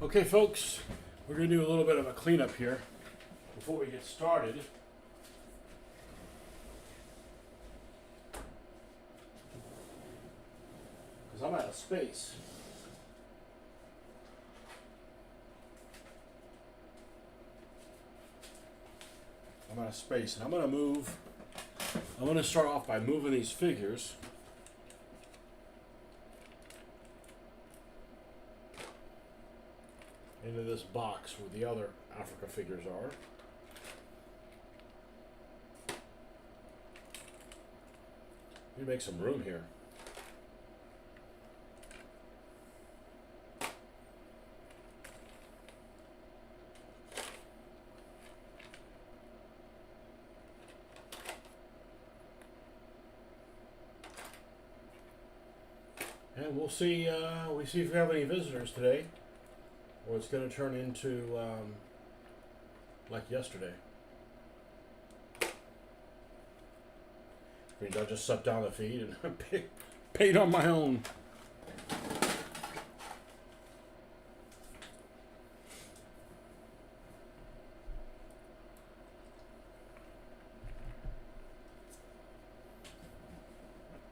Okay, folks, we're going to do a little bit of a cleanup here before we get started. Because I'm out of space. And I'm going to start off by moving these figures. Into this box where the other Afrika figures are. Need to make some room here. And we'll see if we have any visitors today. Or it's going to turn into like yesterday. Means I just sucked down the feed and paid on my own.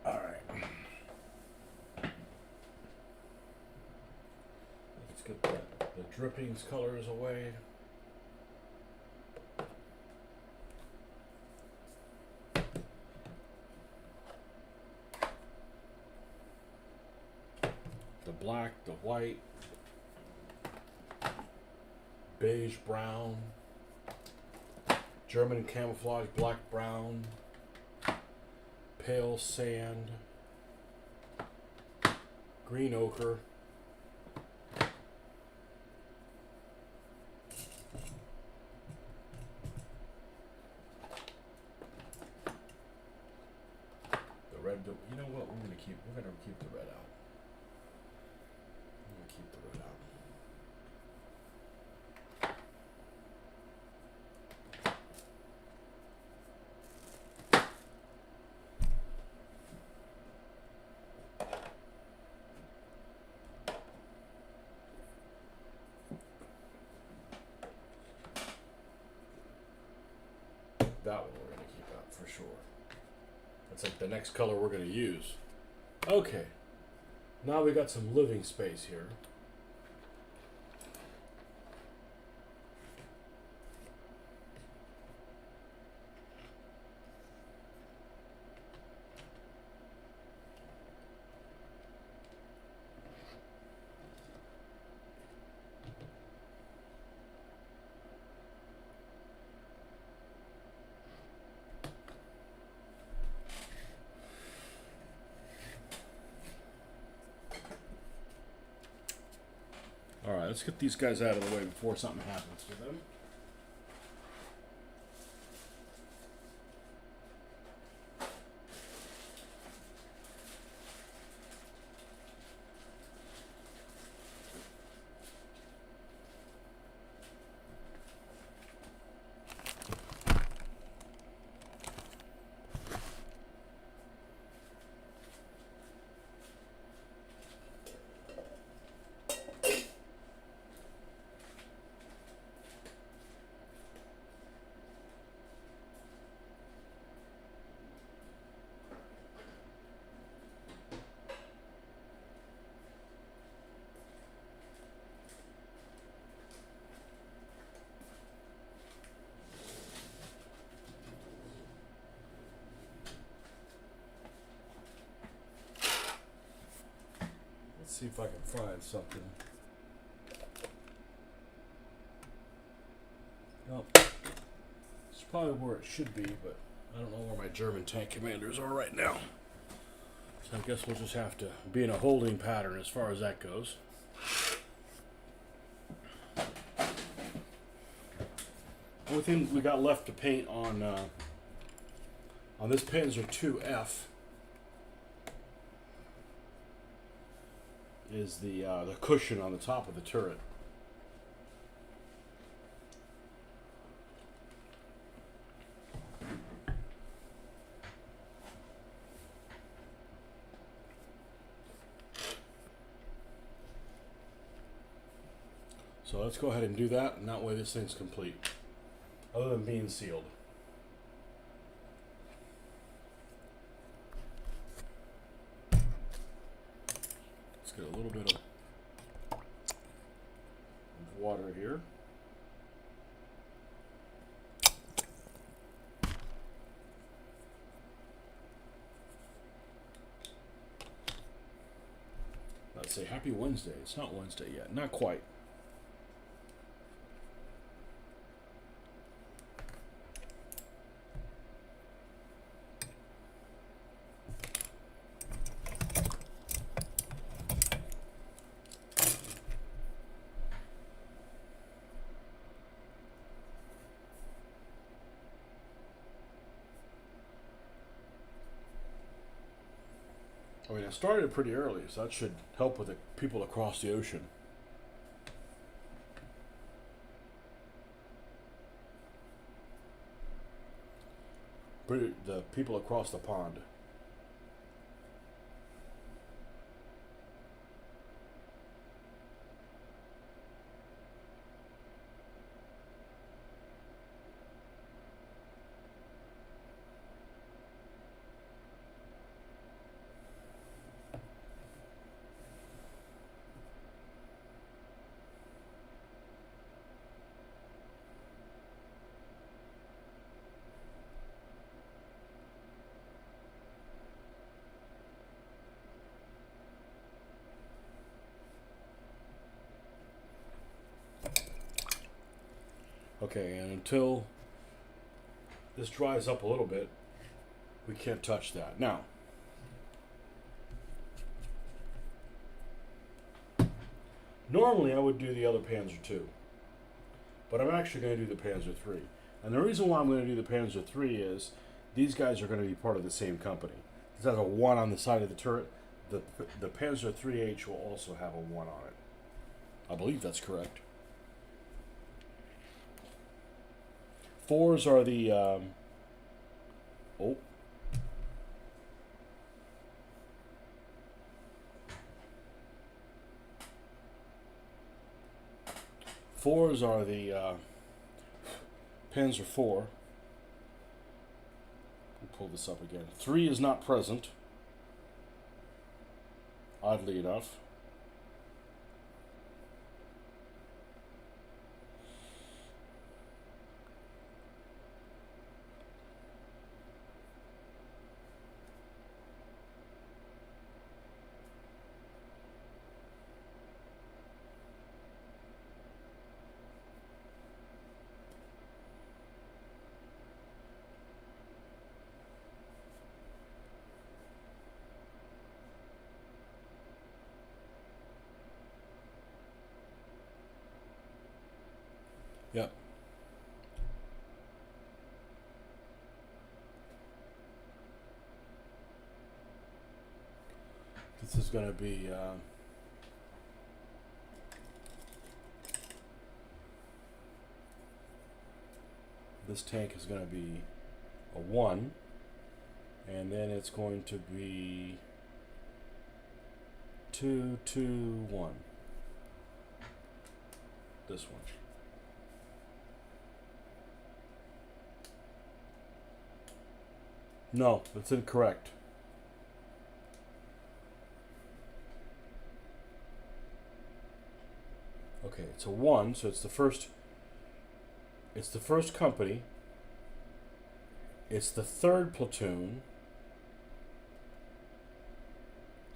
All right. Let's get the drippings colors away. The black, the white, beige brown, German camouflage black brown, pale sand, green ochre, the red. You know what? We're gonna keep the red out. Keep the red out. That one we're going to keep out for sure. That's like the next color we're going to use. Okay. Now we got some living space here. Alright, let's get these guys out of the way before something happens to them. See if I can find something. Well, it's probably where it should be, but I don't know where my German tank commanders are right now. So I guess we'll just have to be in a holding pattern as far as that goes. Only thing we got left to paint on this Panzer IIF is the cushion on the top of the turret. So let's go ahead and do that, and that way this thing's complete, other than being sealed. Let's get a little bit of water here. Let's say happy Wednesday. It's not Wednesday yet. Not quite. I mean, I started pretty early, so that should help with the people across the ocean. The people across the pond. Okay, and until this dries up a little bit, we can't touch that. Now, normally I would do the other Panzer II, but I'm actually going to do the Panzer III. And the reason why I'm going to do the Panzer III is these guys are going to be part of the same company. This has a 1 on the side of the turret. The Panzer IIIH will also have a 1 on it. I believe that's correct. 4s are the fours are the Panzer IV. We'll pull this up again. 3 is not present, oddly enough. Yep. This is going to be this tank is going to be a 1, and then it's going to be 2, 2, 1. This one. No, that's incorrect. Okay, it's a 1, so it's the first company. It's the 3rd platoon,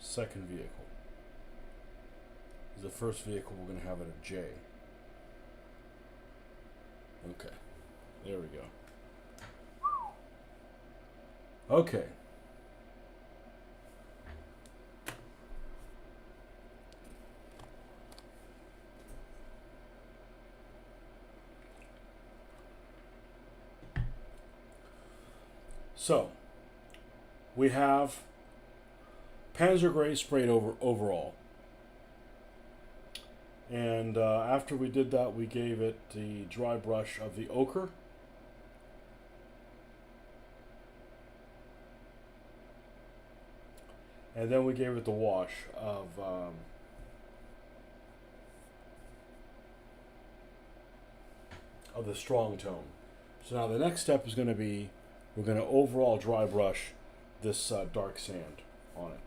2nd vehicle. The first vehicle we're going to have at a J. Okay, there we go. Okay. So, we have Panzer Gray sprayed overall. And after we did that, we gave it the dry brush of the ochre. And then we gave it the wash of of the strong tone. So now the next step is going to be, we're going to overall dry brush this dark sand on it.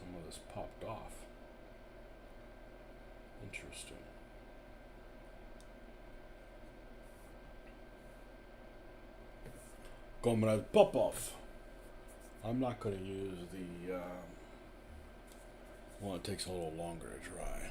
Some of this popped off. Interesting. Comrade Popov. I'm not going to use the one that takes a little longer to dry.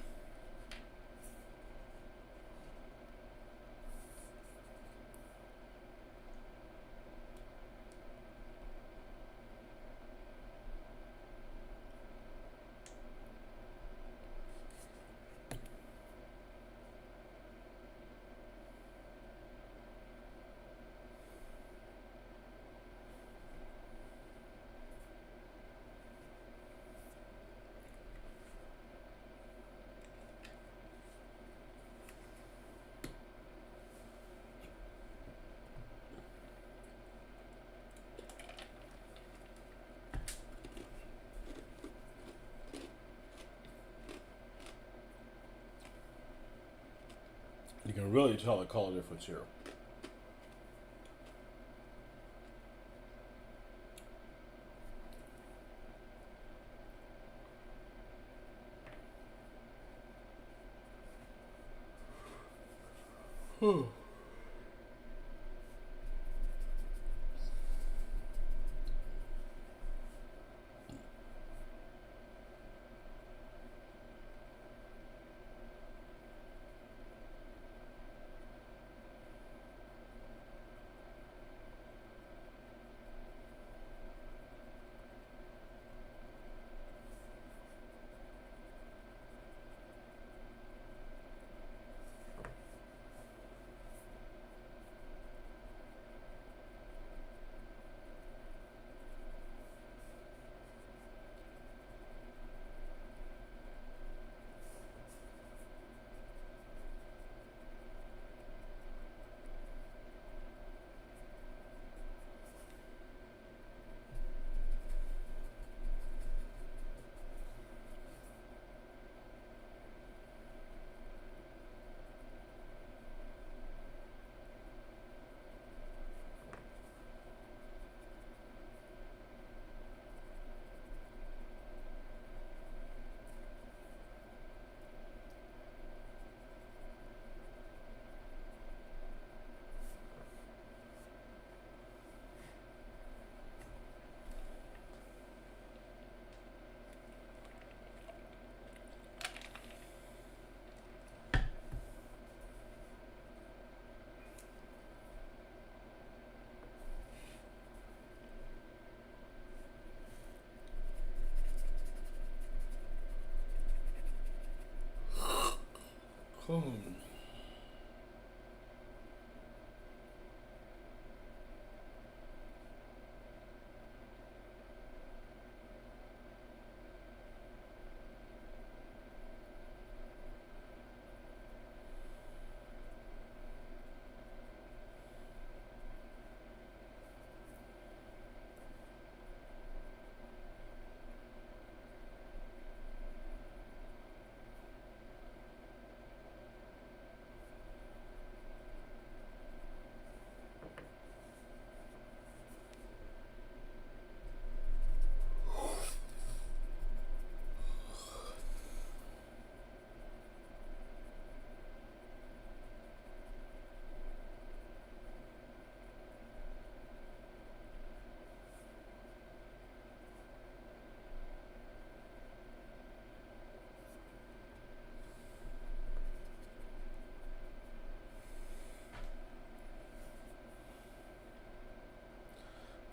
You can really tell the color difference here.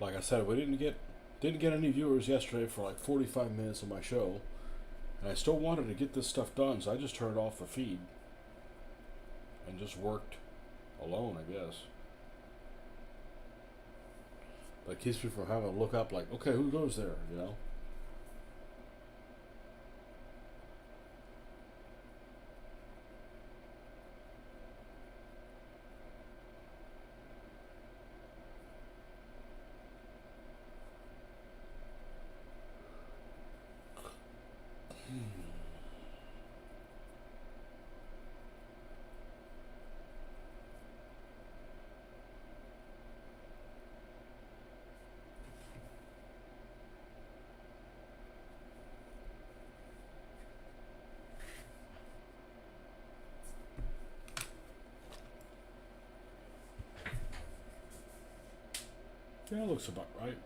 Like I said, we didn't get any viewers yesterday for like 45 minutes of my show, and I still wanted to get this stuff done, so I just turned off the feed and just worked alone, I guess. But it keeps me from having to look up like, okay, who goes there, you know? That looks about right.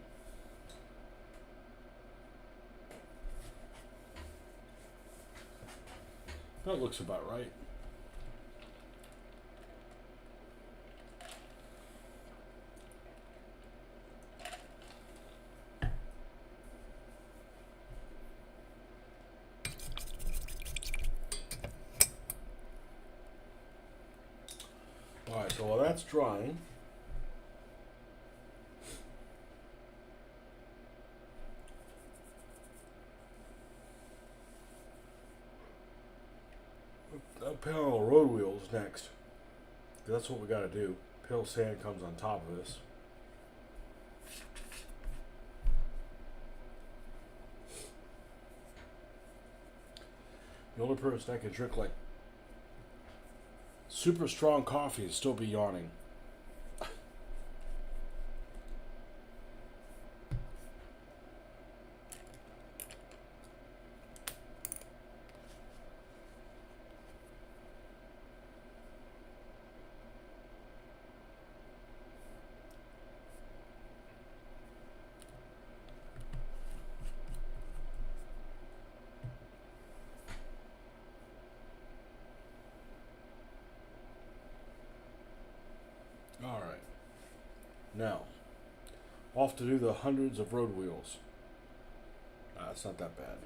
That looks about right. Alright, so while that's drying, I'll panel road wheels next. That's what we gotta do. Pale sand comes on top of this. The only person that can drink like super strong coffee and still be yawning. Alright. Now, off to do the hundreds of road wheels. It's not that bad.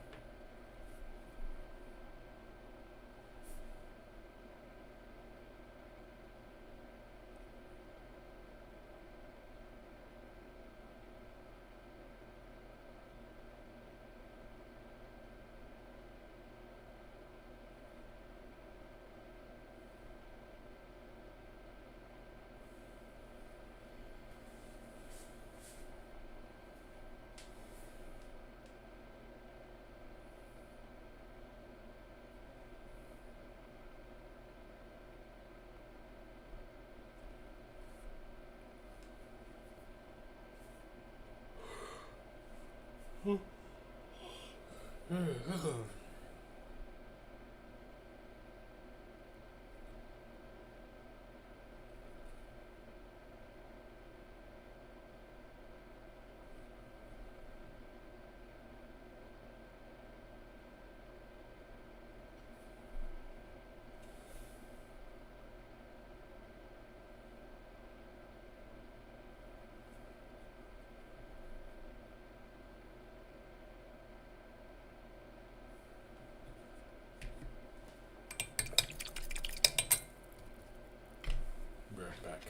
Be right back.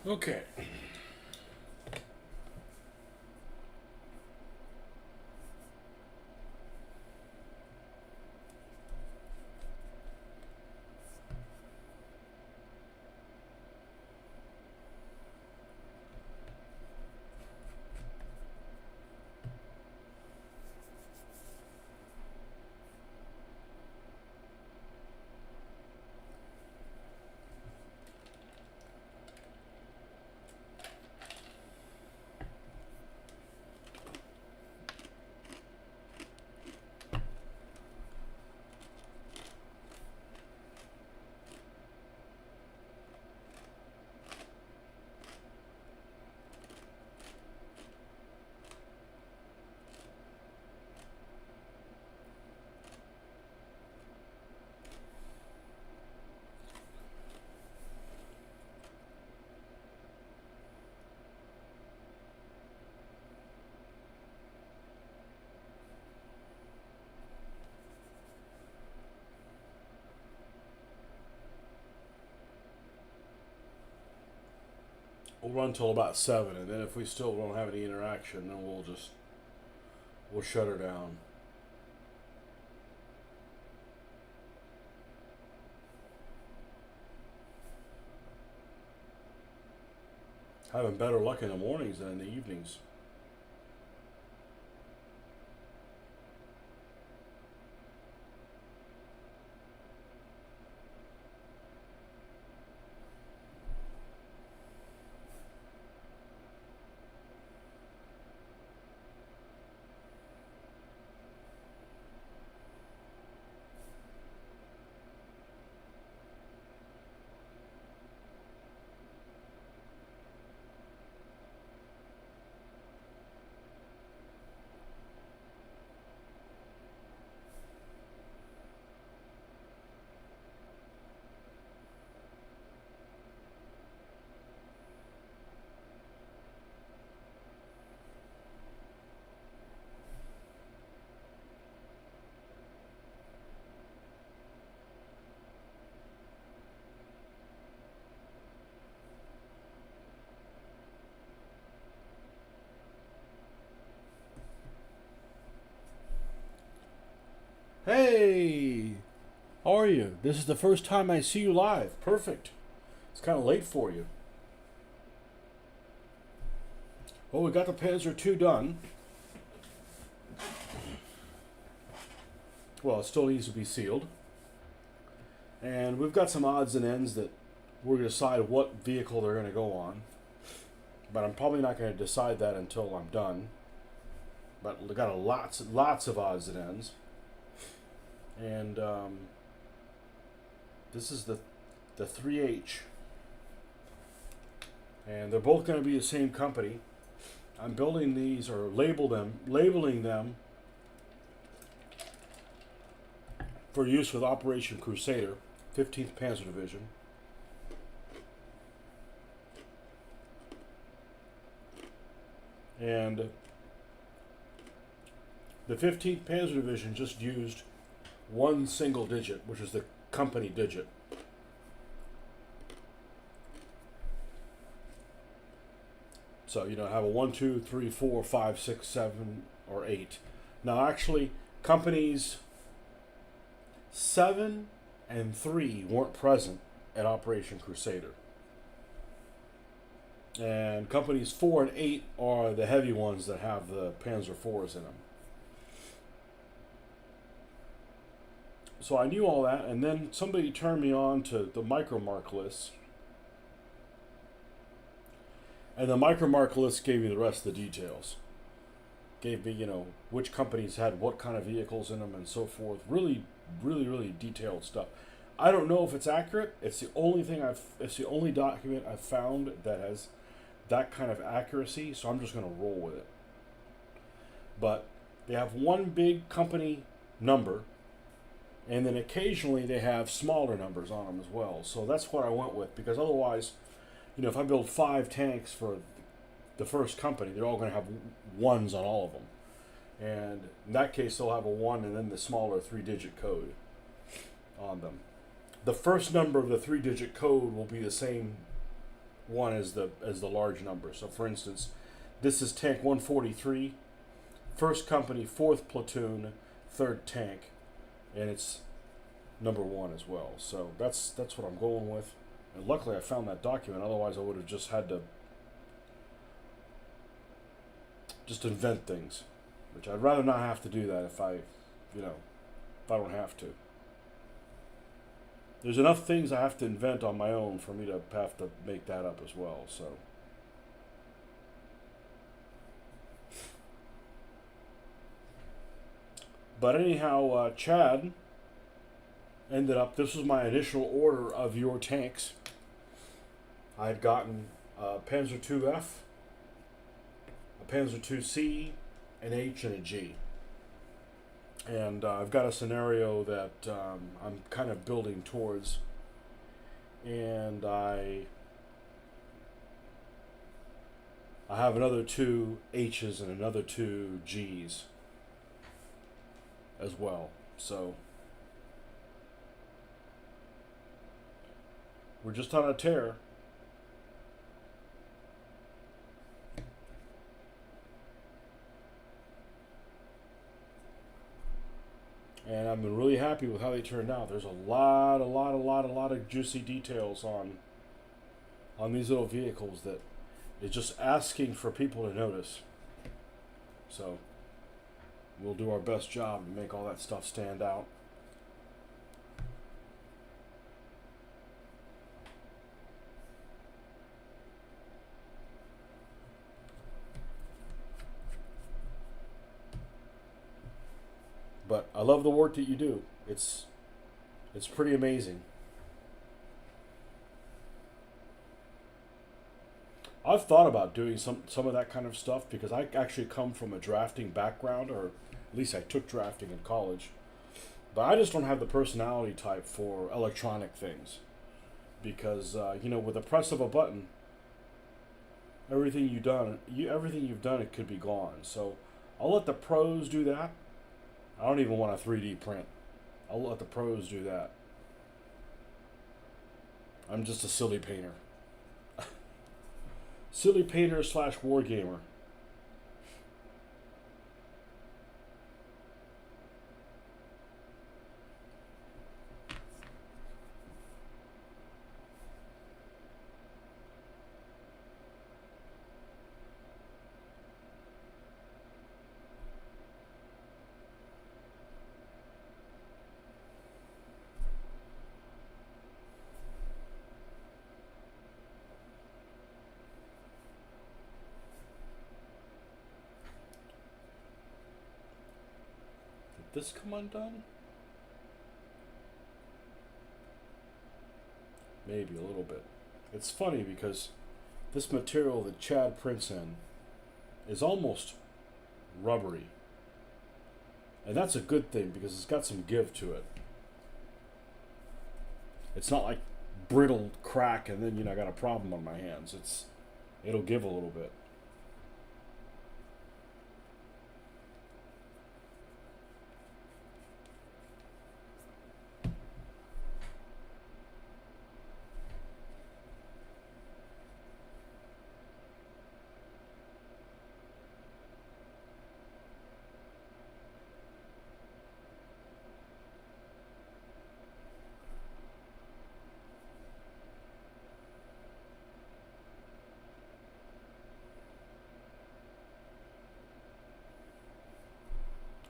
Okay. We'll run till about 7, and then if we still don't have any interaction, then we'll shut her down. Having better luck in the mornings than in the evenings. Hey, how are you? This is the first time I see you live. Perfect. It's kind of late for you. Well, we got the Panzer II done. Well, it still needs to be sealed. And we've got some odds and ends that we're going to decide what vehicle they're going to go on. But I'm probably not going to decide that until I'm done. But we got lots of odds and ends. And this is the 3H, and they're both going to be the same company. I'm building these, or labeling them for use with Operation Crusader, 15th Panzer Division. And the 15th Panzer Division just used one single digit, which is the company digit. So, have a 1, 2, 3, 4, 5, 6, 7, or 8. Now, actually, companies 7 and 3 weren't present at Operation Crusader. And companies 4 and 8 are the heavy ones that have the Panzer IVs in them. So I knew all that, and then somebody turned me on to the micromark lists. And the micromark list gave me the rest of the details. Gave me, which companies had what kind of vehicles in them and so forth. Really, really, really detailed stuff. I don't know if it's accurate. It's the only document I've found that has that kind of accuracy, so I'm just going to roll with it. But they have one big company number, and then occasionally they have smaller numbers on them as well. So that's what I went with, because otherwise, if I build 5 tanks for the first company, they're all going to have 1s on all of them. And in that case, they'll have a 1 and then the smaller 3-digit code on them. The first number of the 3-digit code will be the same one as the large number. So for instance, this is tank 143, first company, 4th platoon, 3rd tank. And it's number 1 as well. So that's what I'm going with. And luckily I found that document. Otherwise I would have just had to invent things, which I'd rather not have to do that if I don't have to. There's enough things I have to invent on my own for me to have to make that up as well. So. But anyhow, Chad ended up, this was my initial order of your tanks. I had gotten a Panzer IIF, a Panzer IIC, an H, and a G. And I've got a scenario that I'm kind of building towards. And I have another 2 H's and another 2 G's as well. So we're just on a tear. and I've been really happy with how they turned out. There's a lot of juicy details on these little vehicles that is just asking for people to notice. So we'll do our best job to make all that stuff stand out. But I love the work that you do. It's pretty amazing. I've thought about doing some of that kind of stuff because I actually come from a drafting background, or at least I took drafting in college. But I just don't have the personality type for electronic things because with the press of a button, everything you've done, it could be gone. So I'll let the pros do that. I don't even want a 3D print. I'll let the pros do that. I'm just a silly painter. Silly painter / war gamer. Did this come undone? Maybe a little bit. It's funny because this material that Chad prints in is almost rubbery. And that's a good thing because it's got some give to it. It's not like brittle crack and then I got a problem on my hands. It'll give a little bit.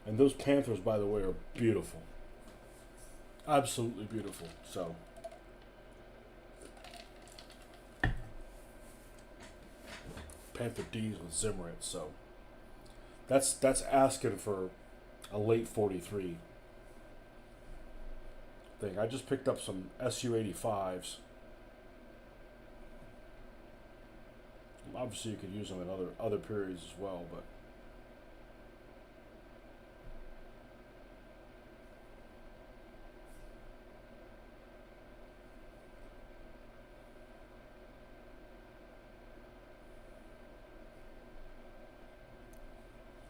And those panthers, by the way, are beautiful. Absolutely beautiful. So Panther D's with Zimrit, so that's asking for a late 43 thing. I just picked up some SU-85s. Obviously you could use them in other periods as well, but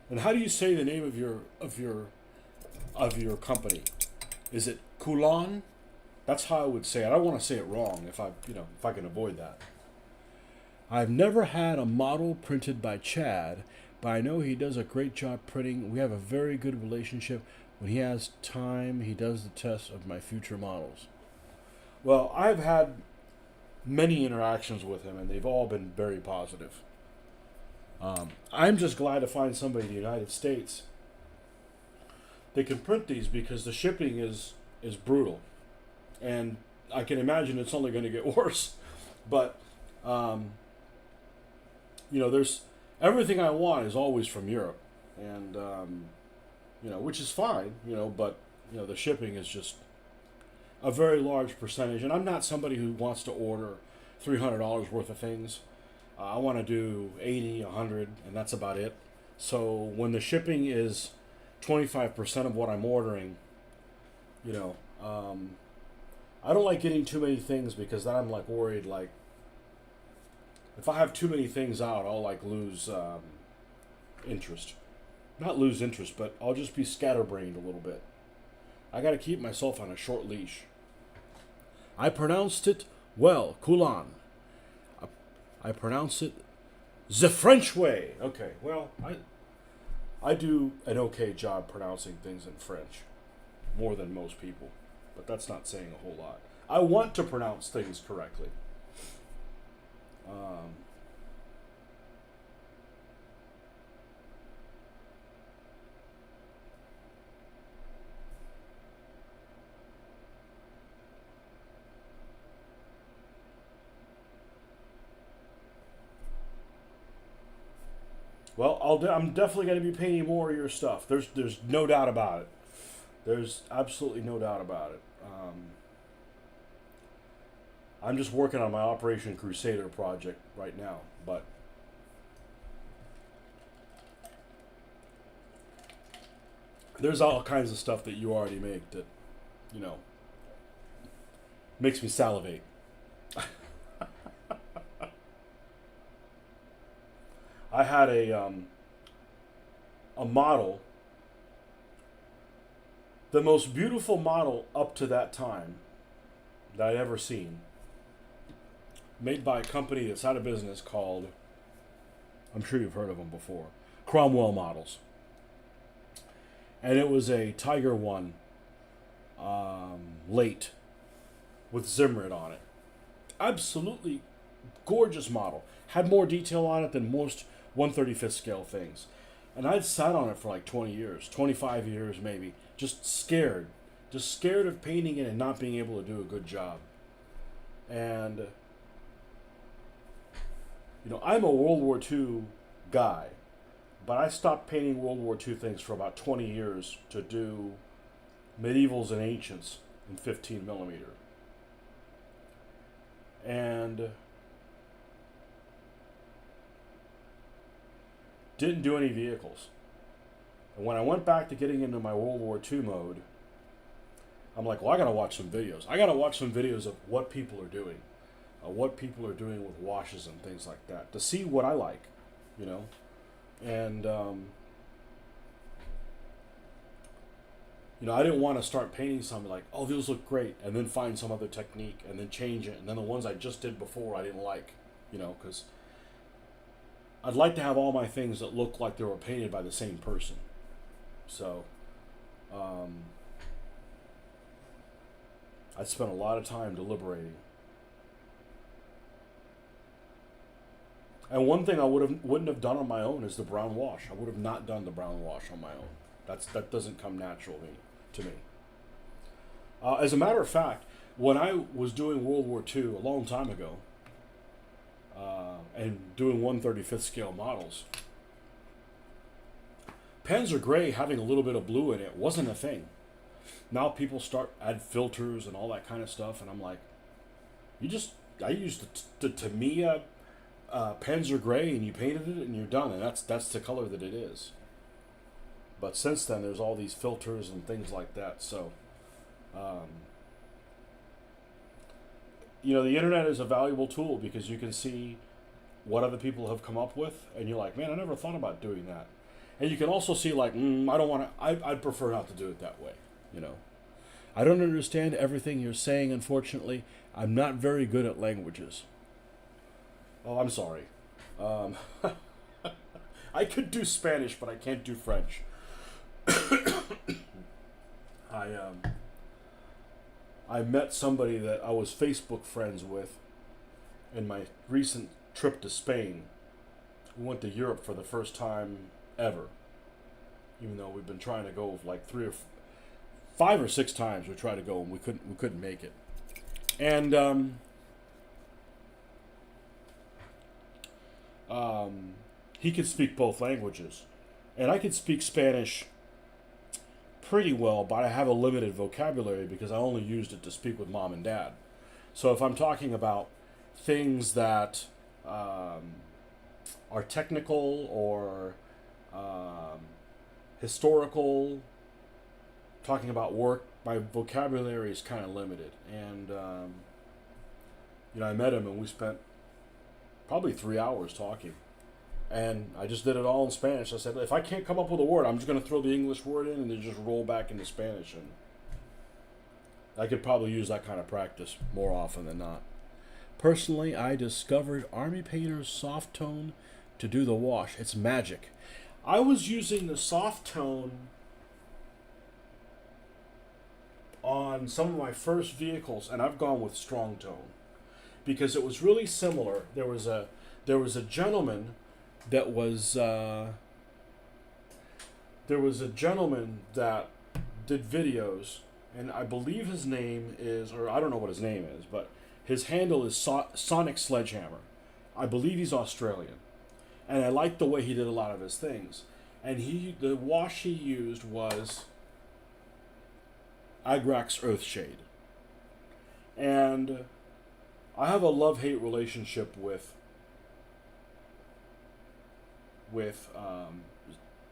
and how do you say the name of your company? Is it Coulon? That's how I would say it. I don't want to say it wrong if I can avoid that. I've never had a model printed by Chad, but I know he does a great job printing. We have a very good relationship. When he has time, he does the test of my future models. Well, I've had many interactions with him, and they've all been very positive. I'm just glad to find somebody in the United States that can print these because the shipping is brutal, and I can imagine it's only going to get worse. But there's everything I want is always from Europe, and which is fine, but the shipping is just a very large percentage, and I'm not somebody who wants to order $300 worth of things. I want to do 80, 100, and that's about it. So when the shipping is 25% of what I'm ordering, I don't like getting too many things because then I'm worried if I have too many things out, I'll lose interest. Not lose interest, but I'll just be scatterbrained a little bit. I got to keep myself on a short leash. I pronounced it well, Coulon. I pronounce it the French way. Okay, well, I do an okay job pronouncing things in French. more than most people, but that's not saying a whole lot. I want to pronounce things correctly. Um, well, I'm definitely going to be painting more of your stuff. There's no doubt about it. There's absolutely no doubt about it. I'm just working on my Operation Crusader project right now, but there's all kinds of stuff that you already make that, you know, makes me salivate. I had a model, the most beautiful model up to that time that I'd ever seen, made by a company that's out of business called, I'm sure you've heard of them before, Cromwell Models. And it was a Tiger One late with Zimrit on it. Absolutely gorgeous model. Had more detail on it than most 1/35th scale things. And I'd sat on it for like 20 years, 25 years maybe, just scared. Just scared of painting it and not being able to do a good job. And, you know, I'm a World War II guy, but I stopped painting World War II things for about 20 years to do medievals and ancients in 15 millimeter. And didn't do any vehicles. And when I went back to getting into my World War II mode, I'm like, well, I gotta watch some videos. I gotta watch some videos of what people are doing. What people are doing with washes and things like that, to see what I like, you know. And, you know, I didn't want to start painting something like, oh, those look great, and then find some other technique, and then change it, and then the ones I just did before I didn't like, you know, because I'd like to have all my things that look like they were painted by the same person. So, I spent a lot of time deliberating. And one thing I wouldn't have done on my own is the brown wash. I would have not done the brown wash on my own. That doesn't come natural to me. As a matter of fact, when I was doing World War II a long time ago, and doing 1/35th scale models, Panzer Gray having a little bit of blue in it wasn't a thing. Now people add filters and all that kind of stuff, and I'm like, I used the Tamiya Panzer Gray, and you painted it, and you're done, and that's the color that it is. But since then, there's all these filters and things like that. So, you know, the internet is a valuable tool because you can see what other people have come up with, and you're like, man, I never thought about doing that. And you can also see like, I don't want to. I'd prefer not to do it that way. You know, I don't understand everything you're saying. Unfortunately, I'm not very good at languages. Oh, I'm sorry. I could do Spanish, but I can't do French. I met somebody that I was Facebook friends with in my recent trip to Spain. We went to Europe for the first time ever. Even though we've been trying to go like 5 or 6 times, we tried to go and we couldn't make it. And he could speak both languages, and I could speak Spanish pretty well, but I have a limited vocabulary because I only used it to speak with mom and dad. So if I'm talking about things that are technical or historical, talking about work, my vocabulary is kind of limited. And you know, I met him and we spent probably 3 hours talking. And I just did it all in Spanish. I said, if I can't come up with a word, I'm just going to throw the English word in and then just roll back into Spanish. And I could probably use that kind of practice more often than not. Personally, I discovered Army Painter's soft tone to do the wash. It's magic. I was using the soft tone on some of my first vehicles, and I've gone with strong tone because it was really similar. There was a gentleman that was there was a gentleman that did videos, and I believe his name is, or I don't know what his name is, but his handle is Sonic Sledgehammer. I believe he's Australian, and I liked the way he did a lot of his things. And the wash he used was Agrax Earthshade, and I have a love-hate relationship with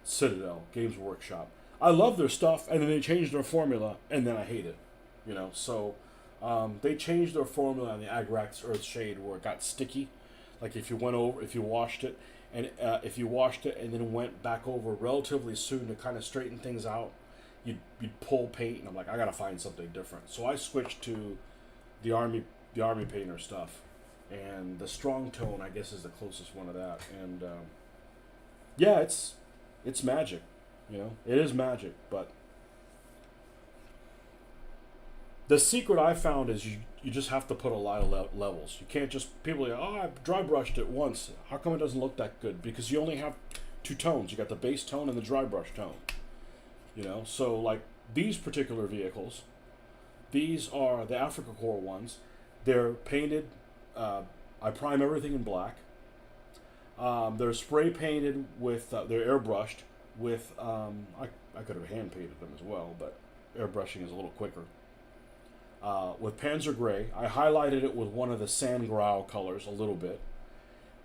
Citadel Games Workshop. I love their stuff, and then they changed their formula, and then I hate it. So they changed their formula on the Agrax Earthshade where it got sticky. Like if you washed it, and then went back over relatively soon to kind of straighten things out, you'd pull paint, and I'm like, I gotta find something different. So I switched to the army painter stuff, and the strong tone I guess is the closest one to that. And yeah, it's magic. It is magic, but the secret I found is you just have to put a lot of levels. You can't just, people are like, oh, I dry brushed it once. How come it doesn't look that good? Because you only have two tones. You got the base tone and the dry brush tone. So like these particular vehicles, these are the Afrika Korps ones. They're painted, I prime everything in black. They're spray painted with, they're airbrushed with, I could have hand painted them as well, but airbrushing is a little quicker. With Panzer Gray, I highlighted it with one of the Sand Grau colors a little bit.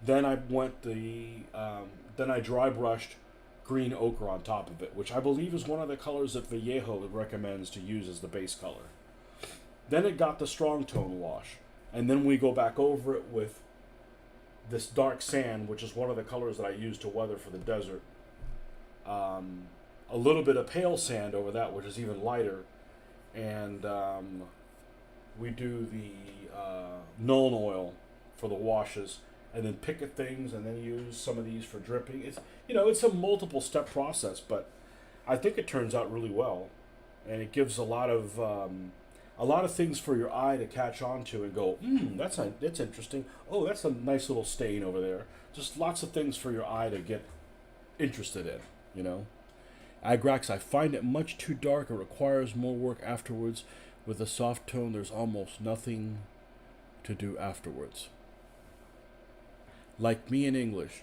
Then I dry brushed green ochre on top of it, which I believe is one of the colors that Vallejo recommends to use as the base color. Then it got the strong tone wash, and then we go back over it with this dark sand, which is one of the colors that I use to weather for the desert. A little bit of pale sand over that, which is even lighter, and we do the Nuln oil for the washes, and then picket things, and then use some of these for dripping. It's a multiple step process, but I think it turns out really well, and it gives a lot of things for your eye to catch on to and go, that's interesting. Oh, that's a nice little stain over there. Just lots of things for your eye to get interested in. Agrax, I find it much too dark. It requires more work afterwards. With a soft tone, there's almost nothing to do afterwards. Like me in English.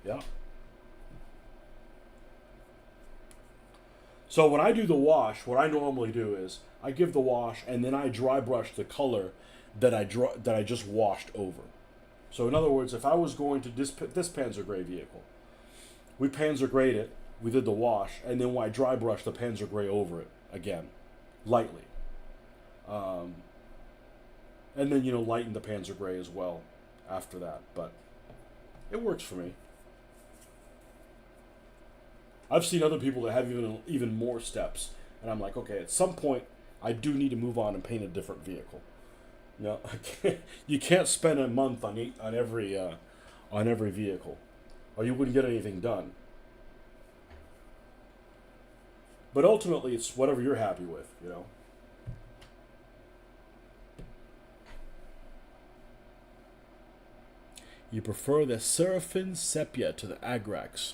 Yeah. So when I do the wash, what I normally do is I give the wash and then I dry brush the color that I just washed over. So in other words, if I was going to this Panzer Gray vehicle, we Panzer Grayed it, we did the wash, and then I dry brushed the Panzer Gray over it again, lightly. And then, lighten the Panzer Gray as well after that. But it works for me. I've seen other people that have even more steps, and I'm like, okay, at some point, I do need to move on and paint a different vehicle. You can't spend a month on every vehicle, or you wouldn't get anything done. But ultimately, it's whatever you're happy with. You prefer the Seraphim Sepia to the Agrax.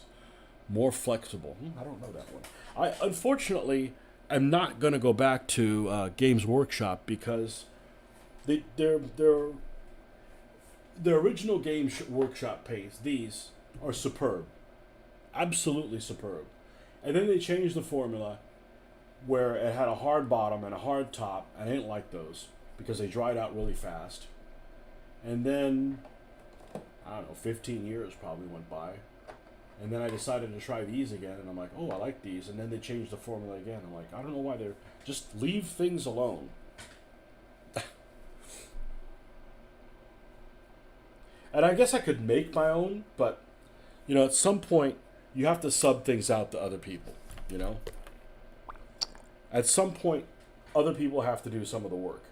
More flexible. I don't know that one. I unfortunately am not going to go back to Games Workshop because their original Games Workshop paints, these are superb. Absolutely superb. And then they changed the formula where it had a hard bottom and a hard top. I didn't like those because they dried out really fast. And then, I don't know, 15 years probably went by. And then I decided to try these again, and I'm like, oh, I like these. And then they changed the formula again. I'm like, I don't know why they're... Just leave things alone. And I guess I could make my own, but, at some point, you have to sub things out to other people, At some point, other people have to do some of the work.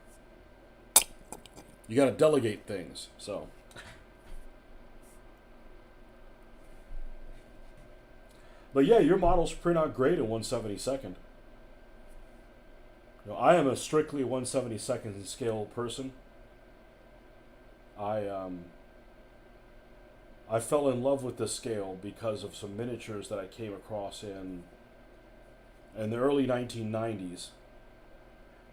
You got to delegate things, so... But yeah, your models print out great in 1/72. I am a strictly 1/72nd scale person. I I fell in love with this scale because of some miniatures that I came across in the early 1990s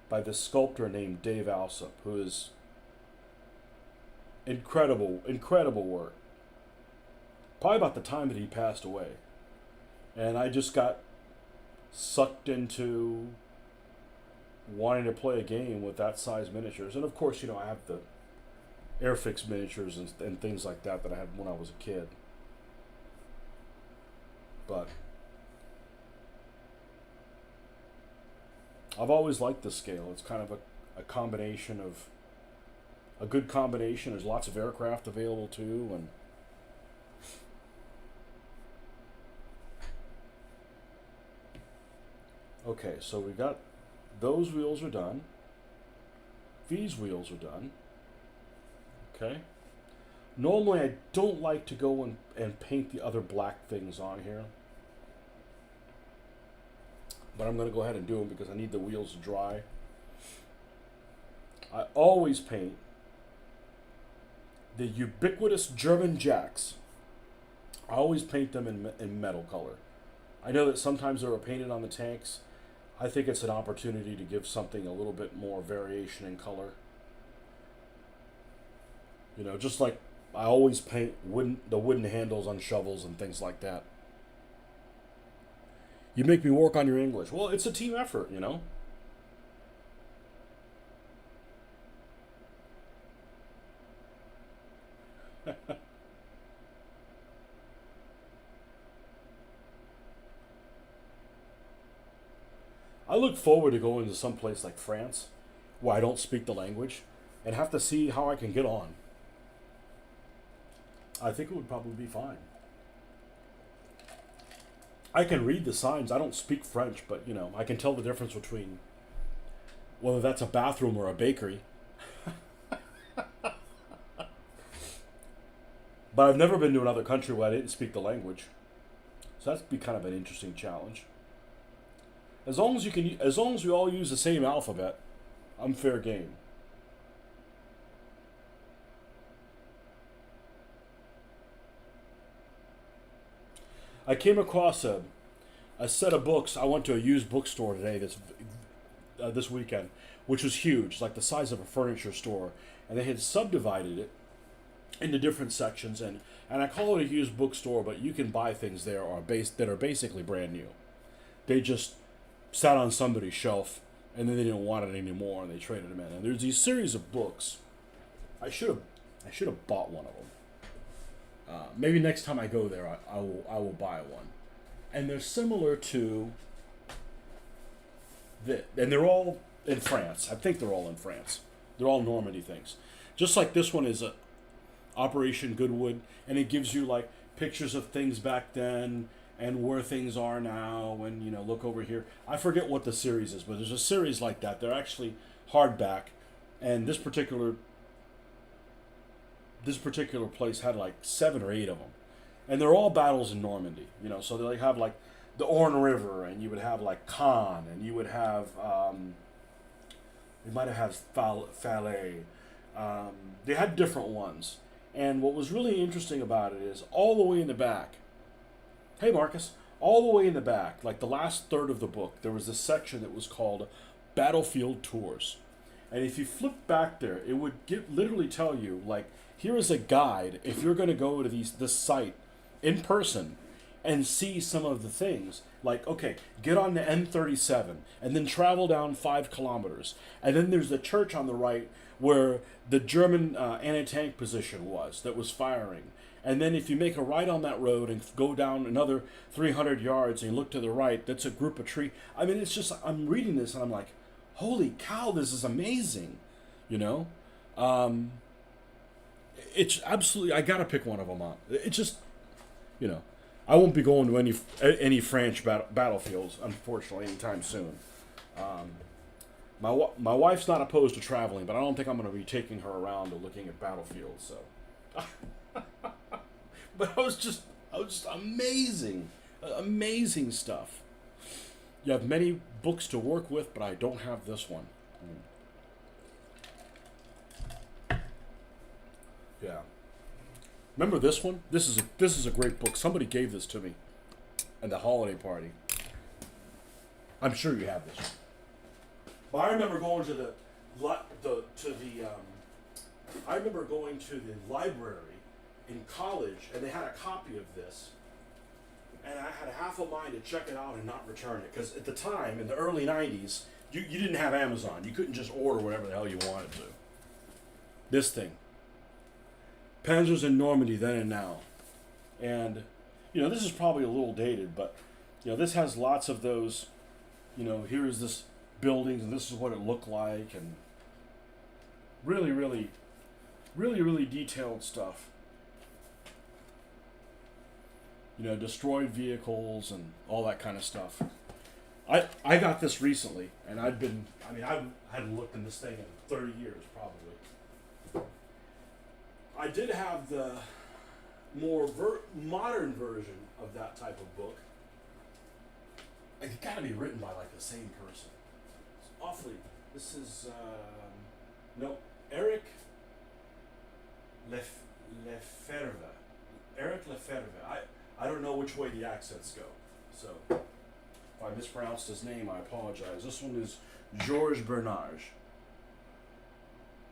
by this sculptor named Dave Alsop, who is incredible work. Probably about the time that he passed away. And I just got sucked into wanting to play a game with that size miniatures. And of course, I have the Airfix miniatures and things like that I had when I was a kid. But I've always liked this scale. It's kind of a combination of a good combination. There's lots of aircraft available too, and okay, so we got those wheels are done. These wheels are done. Okay. Normally I don't like to go and paint the other black things on here. But I'm going to go ahead and do them because I need the wheels to dry. I always paint the ubiquitous German jacks. I always paint them in metal color. I know that sometimes they're painted on the tanks. I think it's an opportunity to give something a little bit more variation in color. Just like I always paint the wooden handles on shovels and things like that. You make me work on your English. Well, it's a team effort, I look forward to going to some place like France, where I don't speak the language, and have to see how I can get on. I think it would probably be fine. I can read the signs. I don't speak French, but I can tell the difference between whether that's a bathroom or a bakery. But I've never been to another country where I didn't speak the language. So that'd be kind of an interesting challenge. As long as we all use the same alphabet, I'm fair game. I came across a set of books. I went to a used bookstore today this weekend, which was huge, like the size of a furniture store, and they had subdivided it into different sections, and I call it a used bookstore, but you can buy things there that are basically brand new. They just sat on somebody's shelf, and then they didn't want it anymore, and they traded them in. And there's these series of books. I should have bought one of them. Maybe next time I go there, I will buy one. And they're similar to and they're all in France. I think they're all in France. They're all Normandy things. Just like this one is a Operation Goodwood, and it gives you like pictures of things back then and where things are now, and look over here. I forget what the series is, but there's a series like that. They're actually hardback, and this particular place had like 7 or 8 of them, and they're all battles in Normandy. So they have like the Orne River, and you would have like Caen, and you would have you might have had Falais. They had different ones, and what was really interesting about it is all the way in the back. Hey Marcus, all the way in the back, like the last third of the book, there was this section that was called Battlefield Tours, and if you flip back there, it would literally tell you like, here is a guide if you're going to go to this site in person and see some of the things. Like, okay, get on the N37 and then travel down 5 kilometers. And then there's the church on the right where the German anti-tank position that was firing. And then if you make a right on that road and go down another 300 yards and you look to the right, that's a group of trees. I mean, it's just, I'm reading this and I'm like, holy cow, this is amazing. It's absolutely, I gotta pick one of them up. It's just, I won't be going to any French battlefields, unfortunately, anytime soon. My wife's not opposed to traveling, but I don't think I'm going to be taking her around to looking at battlefields. So, but I was just amazing stuff. You have many books to work with, but I don't have this one. Yeah. Remember this one? This is a great book. Somebody gave this to me at the holiday party. I'm sure you have this one. But I remember going to I remember going to the library in college, and they had a copy of this, and I had a half a mind to check it out and not return it, because at the time, in the early '90s, you didn't have Amazon. You couldn't just order whatever the hell you wanted to. This thing, Panzers in Normandy, then and now, and this is probably a little dated, but this has lots of those. Here is this buildings, and this is what it looked like, and really, really, really, really detailed stuff. Destroyed vehicles and all that kind of stuff. I got this recently, and I hadn't looked in this thing in 30 years, probably. I did have the more modern version of that type of book. It's got to be written by like the same person. It's awfully. This is Eric Lefebvre. Eric Lefebvre. I don't know which way the accents go. So if I mispronounced his name, I apologize. This one is Georges Bernage.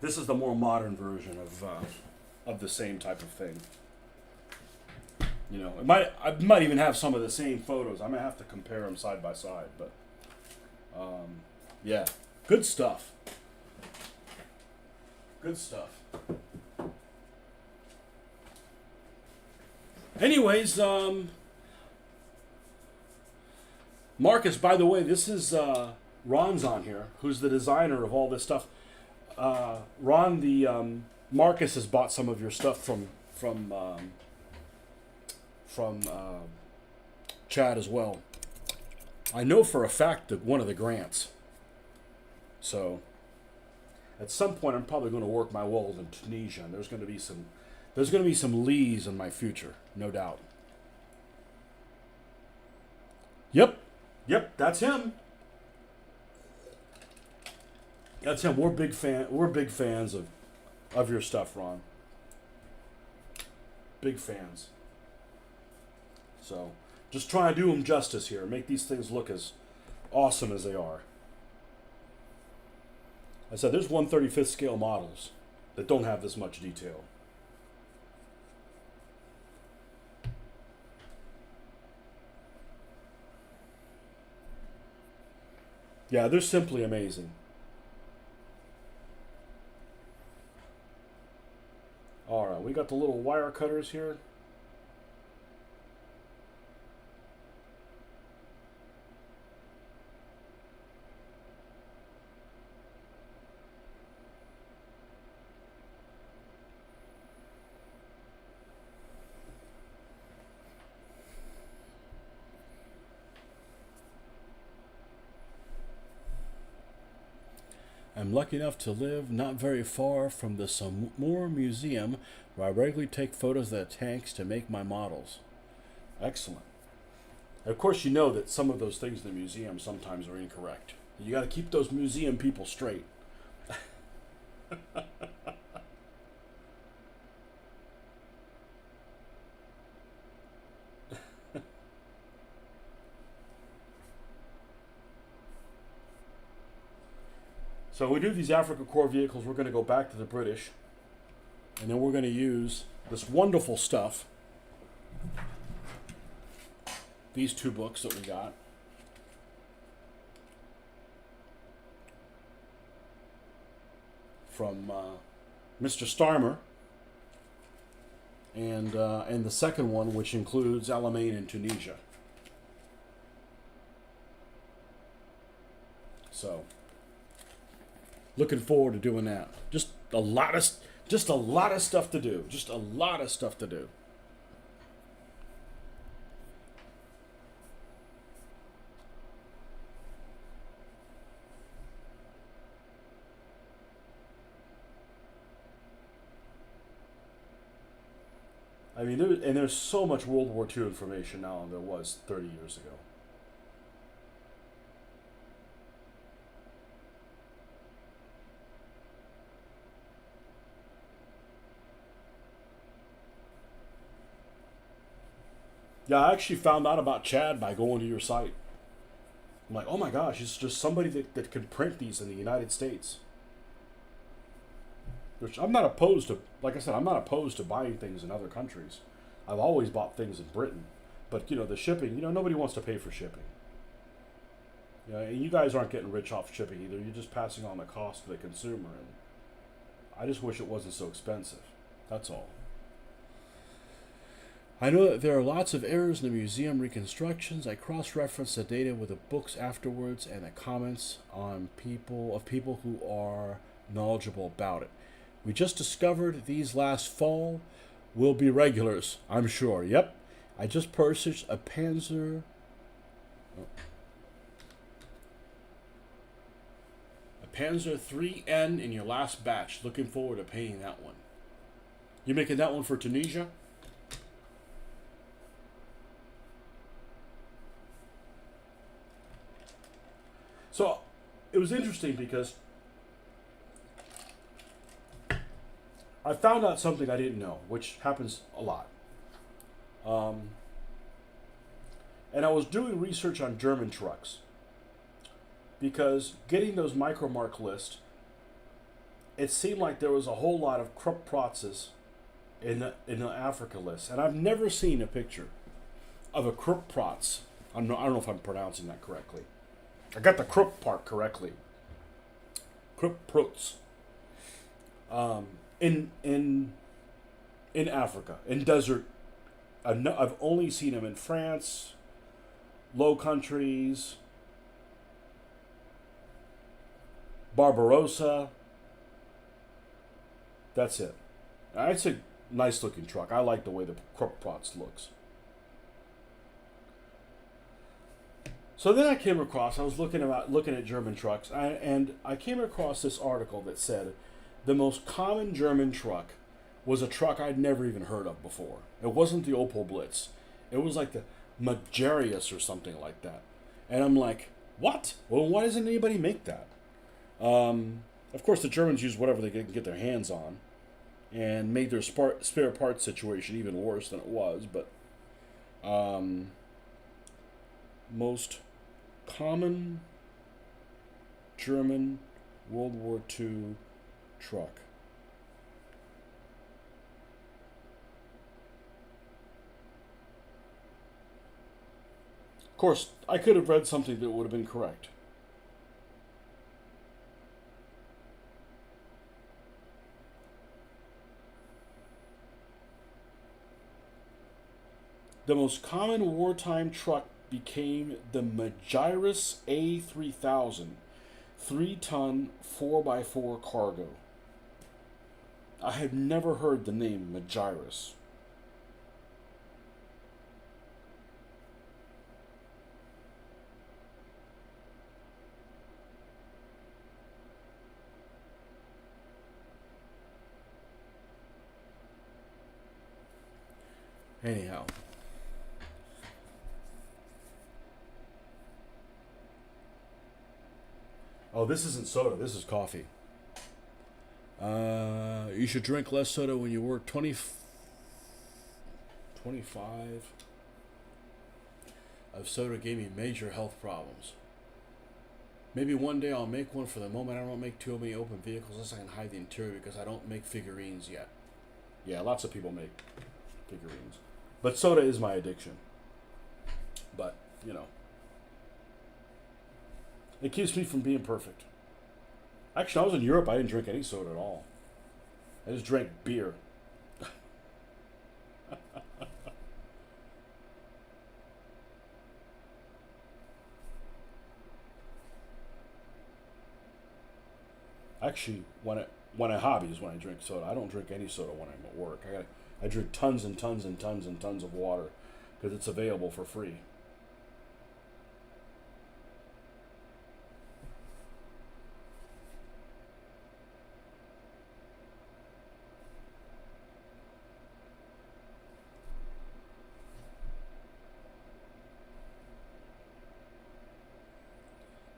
This is the more modern version of the same type of thing. I might even have some of the same photos. I might have to compare them side by side, but yeah, good stuff. Good stuff. Anyways, Marcus, by the way, this is Ron's on here, who's the designer of all this stuff. Ron, Marcus has bought some of your stuff from Chad as well. I know for a fact that one of the grants. So at some point, I'm probably going to work my way in Tunisia, and there's going to be some Lees in my future, no doubt. Yep, that's him. That's him. We're big fans of your stuff, Ron. Big fans. So, just trying to do them justice here. Make these things look as awesome as they are. I said there's 1/35th scale models that don't have this much detail. Yeah, they're simply amazing. Alright, we got the little wire cutters here. I'm lucky enough to live not very far from the Samur Museum, where I regularly take photos of the tanks to make my models. Excellent. Of course, you know that some of those things in the museum sometimes are incorrect. You got to keep those museum people straight. So we do these Afrika Korps vehicles. We're going to go back to the British, and then we're going to use this wonderful stuff. These two books that we got. From Mr. Starmer, and the second one, which includes Alamein in Tunisia. So, looking forward to doing that. Just a lot of stuff to do. Just a lot of stuff to do. I mean, there's so much World War II information now than there was 30 years ago. Yeah, I actually found out about Chad by going to your site. I'm like, oh my gosh, it's just somebody that can print these in the United States. Which I'm not opposed to. Like I said, I'm not opposed to buying things in other countries. I've always bought things in Britain, but the shipping. Nobody wants to pay for shipping. And you guys aren't getting rich off shipping either. You're just passing on the cost to the consumer, and I just wish it wasn't so expensive. That's all. I know that there are lots of errors in the museum reconstructions. I cross-referenced the data with the books afterwards and the comments on people who are knowledgeable about it. We just discovered these last fall will be regulars, I'm sure. Yep. I just purchased a Panzer 3N in your last batch. Looking forward to paying that one. You making that one for Tunisia? So it was interesting because I found out something I didn't know, which happens a lot. Um, and I was doing research on German trucks because getting those micromark lists, it seemed like there was a whole lot of Krupp-Protzes in the Afrika list, and I've never seen a picture of a Krupp-Protz. I don't know if I'm pronouncing that correctly. I got the Krupp part correctly. Krupp-Protz. In Africa, in desert. I've only seen them in France, Low Countries, Barbarossa. That's it. It's a nice looking truck. I like the way the Krupp-Protz looks. So then I came across. I was looking at German trucks, and I came across this article that said the most common German truck was a truck I'd never even heard of before. It wasn't the Opel Blitz. It was like the Majarius or something like that. And I'm like, what? Well, why doesn't anybody make that? Of course, the Germans use whatever they can get their hands on, and made their spare parts situation even worse than it was. But most common German World War II truck. Of course, I could have read something that would have been correct. The most common wartime truck became the Magirus A3000, 3-ton 4x4 cargo. I had never heard the name Magirus. Anyhow. Oh, this isn't soda. This is coffee. You should drink less soda when you work 25 of soda gave me major health problems. Maybe one day I'll make one. For the moment, I don't make too many open vehicles unless I can hide the interior because I don't make figurines yet. Yeah, lots of people make figurines. But soda is my addiction. But, it keeps me from being perfect. Actually, I was in Europe. I didn't drink any soda at all. I just drank beer. Actually, when I hobby is when I drink soda. I don't drink any soda when I'm at work. I drink tons and tons and tons and tons of water because it's available for free.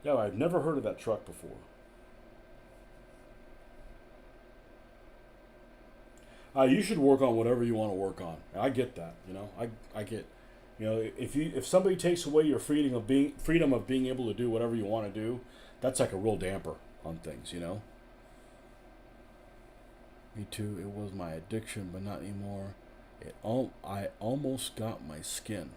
Yeah, I've never heard of that truck before. You should work on whatever you want to work on. I get that, I get, You know, if somebody takes away your freedom of being able to do whatever you want to do, that's like a real damper on things, you know. Me too. It was my addiction, but not anymore. I almost got my skin.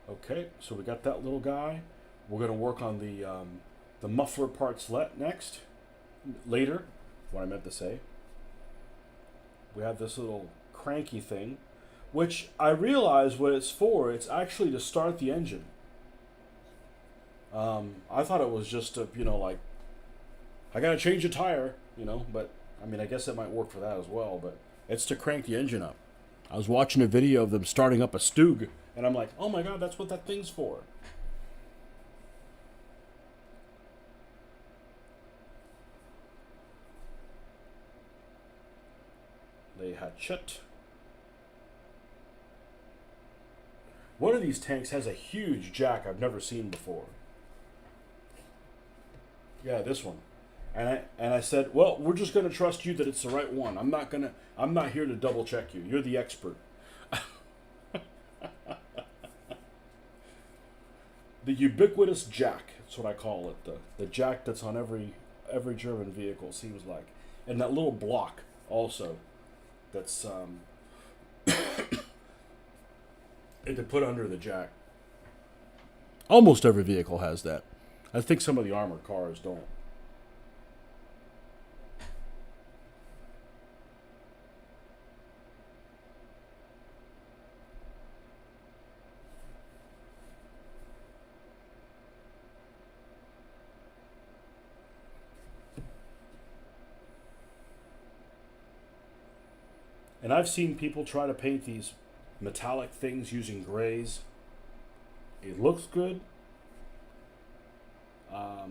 Okay, so we got that little guy. We're gonna work on the muffler parts next. Later, what I meant to say. We have this little cranky thing, which I realize what it's for. It's actually to start the engine. I thought it was just to, you know, like, I gotta change a tire, you know, but I mean, I guess it might work for that as well, but it's to crank the engine up. I was watching a video of them starting up a Stug, and I'm like, oh my god, that's what that thing's for. Lay hatchet. One of these tanks has a huge jack I've never seen before. Yeah, this one. And I said, well, we're just gonna trust you that it's the right one. I'm not here to double check you. You're the expert. The ubiquitous jack. That's what I call it. The jack that's on every German vehicle, seems like. And that little block also. That's to put under the jack. Almost every vehicle has that. I think some of the armored cars don't. And I've seen people try to paint these metallic things using grays. It looks good. I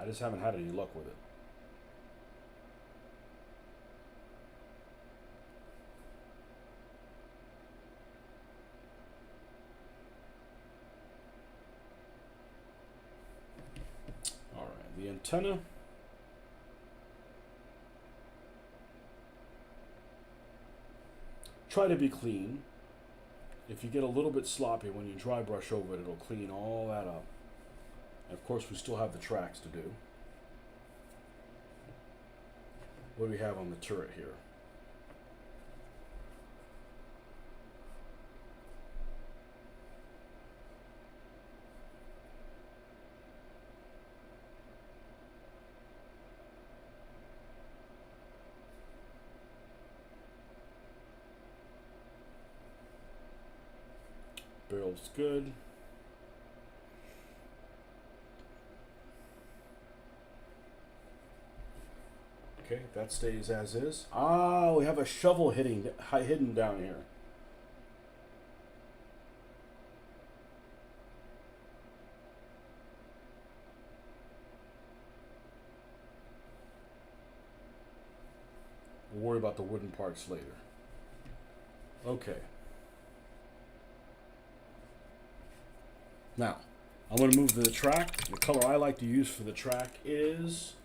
just haven't had any luck with it. All right, the antenna. Try to be clean. If you get a little bit sloppy when you dry brush over it, it'll clean all that up. And of course, we still have the tracks to do. What do we have on the turret here? Barrel's good. Okay, that stays as is. Ah, we have a shovel hidden down here. We'll worry about the wooden parts later. Okay. Now, I'm going to move to the track. The color I like to use for the track is,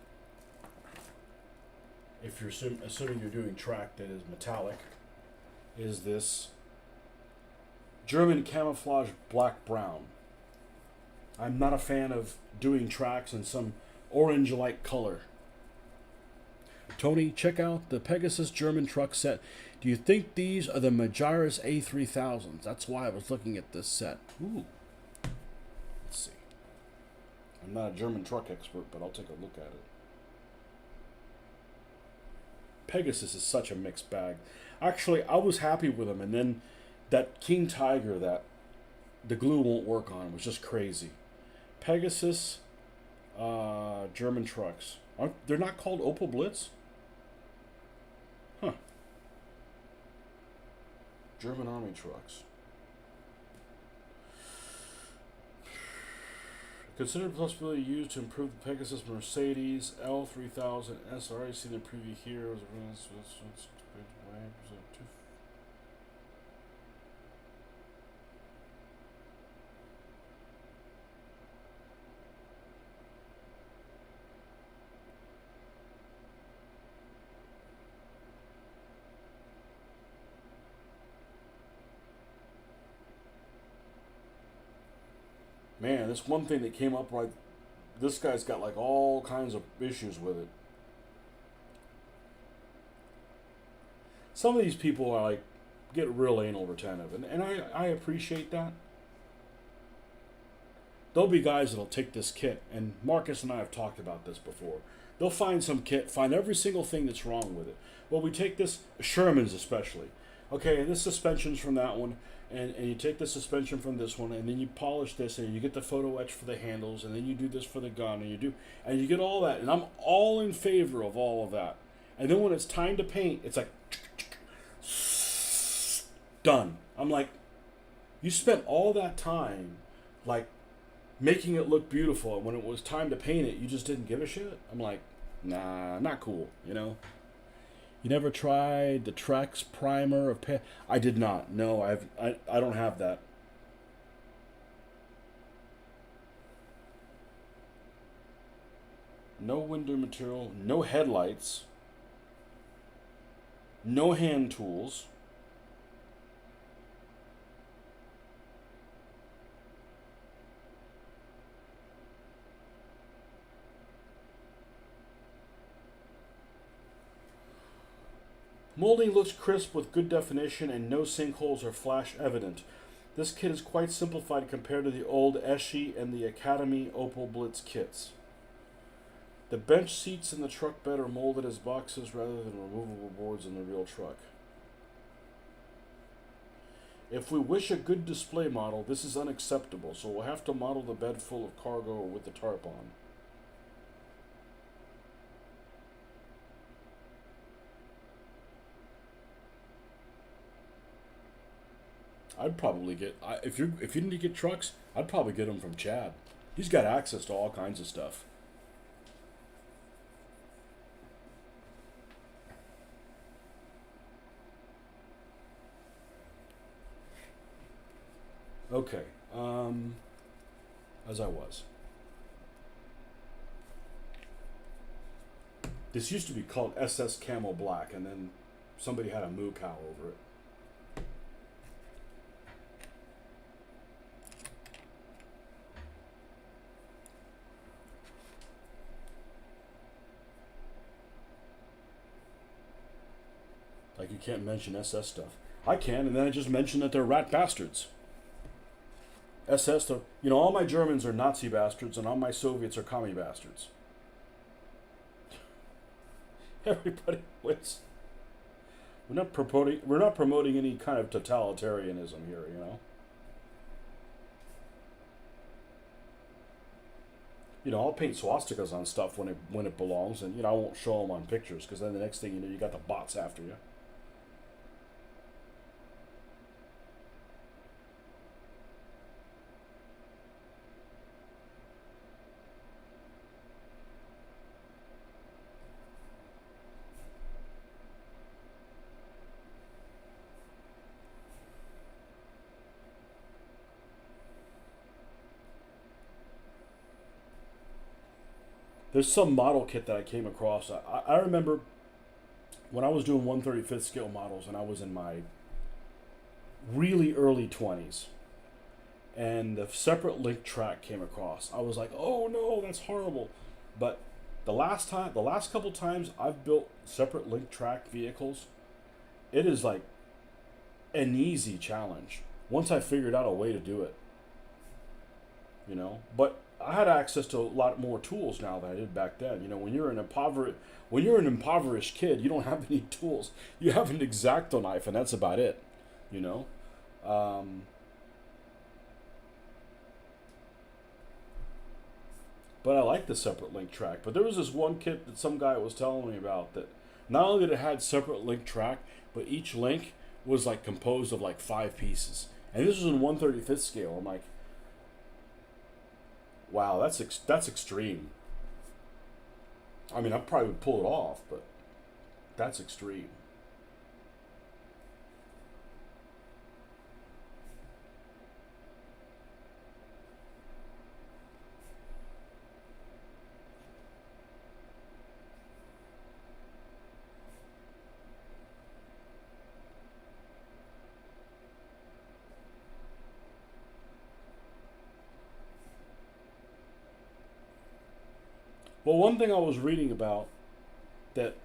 if you're assuming you're doing track that is metallic, is this German camouflage black-brown. I'm not a fan of doing tracks in some orange-like color. Tony, check out the Pegasus German truck set. Do you think these are the Majiris A3000s? That's why I was looking at this set. Ooh. Let's see. I'm not a German truck expert, but I'll take a look at it. Pegasus is such a mixed bag. Actually, I was happy with them, and then that King Tiger that the glue won't work on was just crazy. Pegasus, German trucks. They're not called Opel Blitz? Huh. German Army trucks. Consider the possibility used to improve the Pegasus Mercedes L3000 SR. See the preview here. man, this one thing that came up right, this guy's got like all kinds of issues with it. Some of these people are like, get real anal retentive, and I appreciate that. There'll be guys that'll take this kit, and Marcus and I have talked about this before. They'll find some kit, find every single thing that's wrong with it. Well, we take this, Sherman's especially. Okay, this suspension's from that one, and you take the suspension from this one, and then you polish this, and you get the photo etch for the handles, and then you do this for the gun, and you get all that, and I'm all in favor of all of that. And then when it's time to paint, it's like, done. I'm like, you spent all that time, like, making it look beautiful, and when it was time to paint it, you just didn't give a shit. I'm like, nah, not cool, you know? You never tried the Trex primer of I did not. No, I don't have that. No window material, no headlights, no hand tools. Molding looks crisp with good definition and no sinkholes or flash evident. This kit is quite simplified compared to the old Eschi and the Academy Opal Blitz kits. The bench seats in the truck bed are molded as boxes rather than removable boards in the real truck. If we wish a good display model, this is unacceptable, so we'll have to model the bed full of cargo with the tarp on. I'd probably get if you need to get trucks, I'd probably get them from Chad. He's got access to all kinds of stuff. Okay, as I was. This used to be called SS Camel Black, and then somebody had a moo cow over it. Like, you can't mention SS stuff. I can, and then I just mention that they're rat bastards. SS, all my Germans are Nazi bastards, and all my Soviets are commie bastards. Everybody wins. We're not promoting any kind of totalitarianism here, I'll paint swastikas on stuff when it belongs, and I won't show them on pictures, because then the next thing you know, you got the bots after you. There's some model kit that I came across. I remember when I was doing 1/35th scale models, and I was in my really early 20s, and the separate link track came across. I was like, oh no, that's horrible. But the last couple times I've built separate link track vehicles, it is like an easy challenge once I figured out a way to do it. But I had access to a lot more tools now than I did back then. When you're an impoverished kid, you don't have any tools. You have an X-Acto knife, and that's about it. But I like the separate link track. But there was this one kit that some guy was telling me about that not only did it had separate link track, but each link was like composed of like 5 pieces. And this was in 1/35th scale. I'm like, wow, that's extreme. I mean, I probably would pull it off, but that's extreme. Well, one thing I was reading about that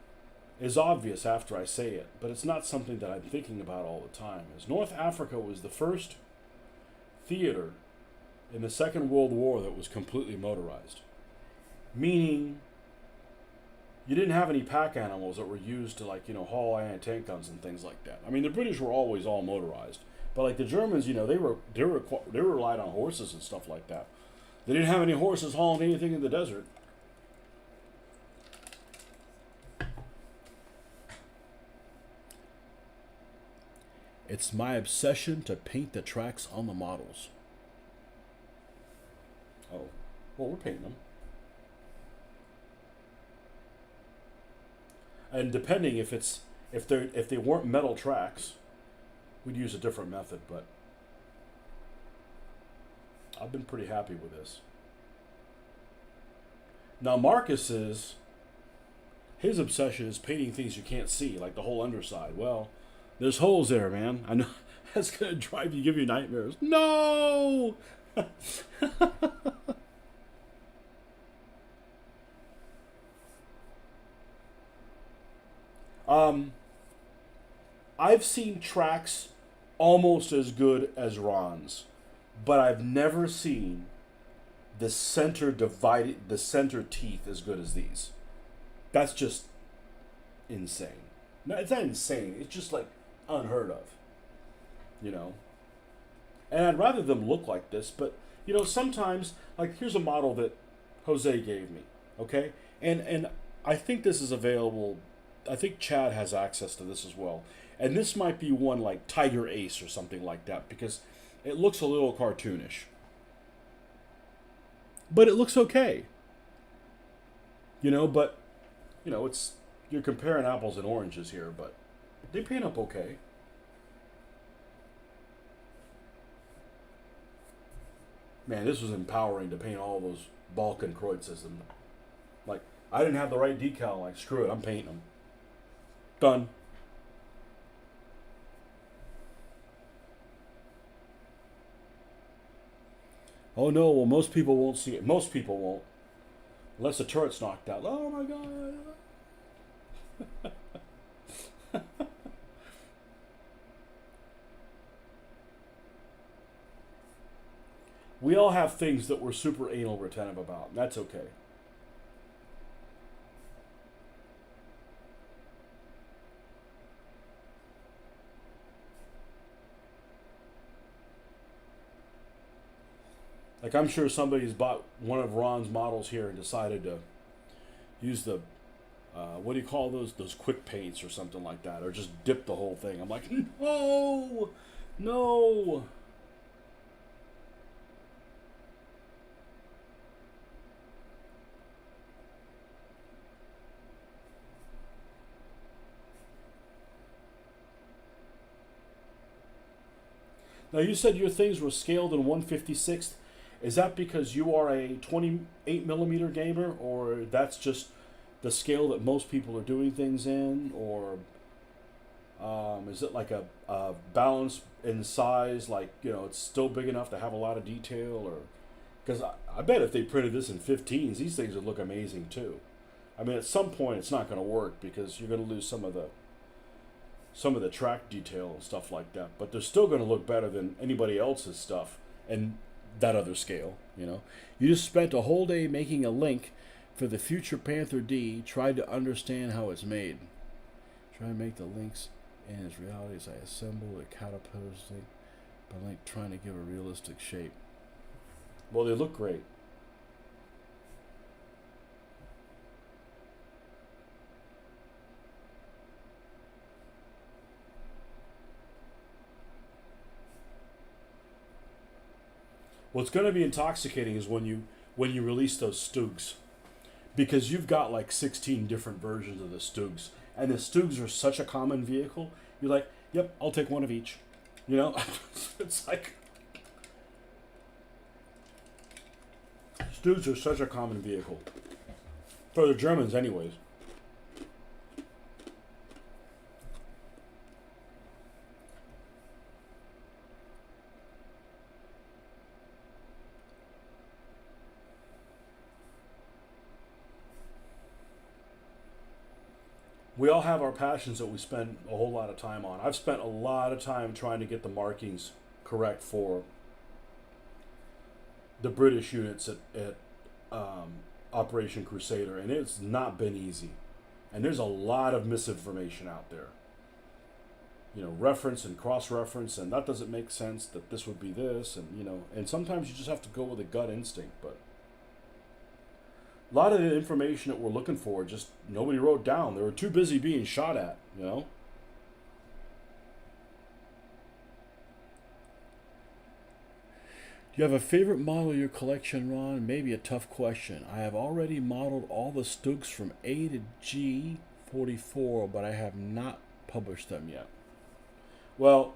is obvious after I say it, but it's not something that I'm thinking about all the time, is North Africa was the first theater in the Second World War that was completely motorized. Meaning, you didn't have any pack animals that were used to, like, haul anti-tank guns and things like that. I mean, the British were always all motorized, but like the Germans, they relied on horses and stuff like that. They didn't have any horses hauling anything in the desert. It's my obsession to paint the tracks on the models. Oh, well, we're painting them. And depending if they weren't metal tracks, we'd use a different method. But I've been pretty happy with this. Now Marcus's his obsession is painting things you can't see, like the whole underside. Well, there's holes there, man. I know that's gonna give you nightmares. No. I've seen tracks almost as good as Ron's, but I've never seen the center teeth as good as these. That's just insane. No, it's not insane. It's just like unheard of, you know. And I'd rather them look like this, but sometimes, like, here's a model that Jose gave me, okay, and I think this is available. I think Chad has access to this as well, and this might be one like Tiger Ace or something like that because it looks a little cartoonish, but it looks okay, But it's you're comparing apples and oranges here, but they paint up okay. Man, this was empowering to paint all those Balkan Kreutzes. And, like, I didn't have the right decal. Like, screw it, I'm painting them. Done. Oh no, well, most people won't see it. Most people won't. Unless the turret's knocked out. Oh my god. We all have things that we're super anal retentive about. And that's okay. Like, I'm sure somebody's bought one of Ron's models here and decided to use the, what do you call those quick paints or something like that, or just dip the whole thing. I'm like, no, no. Now, you said your things were scaled in 1/56th. Is that because you are a 28 millimeter gamer, or that's just the scale that most people are doing things in, or is it like a balance in size, like it's still big enough to have a lot of detail, or because I bet if they printed this in 15s, these things would look amazing too. I mean, at some point it's not going to work because you're going to lose some of the track detail and stuff like that, but they're still going to look better than anybody else's stuff and that other scale. You just spent a whole day making a link for the future Panther D. Tried to understand how it's made. Try to make the links in as reality as I assemble the catapult thing, but like trying to give a realistic shape. Well, they look great. What's going to be intoxicating is when you release those Stugs, because you've got like 16 different versions of the Stugs, and the Stugs are such a common vehicle. You're like, yep, I'll take one of each. It's like Stugs are such a common vehicle for the Germans, anyways. we all have our passions that we spend a whole lot of time on. I've spent a lot of time trying to get the markings correct for the British units at Operation Crusader, and it's not been easy. And there's a lot of misinformation out there. You know, reference and cross-reference, and that doesn't make sense, that this would be this, and, you know, and sometimes you just have to go with a gut instinct, but a lot of the information that we're looking for, just nobody wrote down. They were too busy being shot at, you know? Do you have a favorite model of your collection, Ron? Maybe a tough question. I have already modeled all the Stugs from A to G44, but I have not published them yet. Well,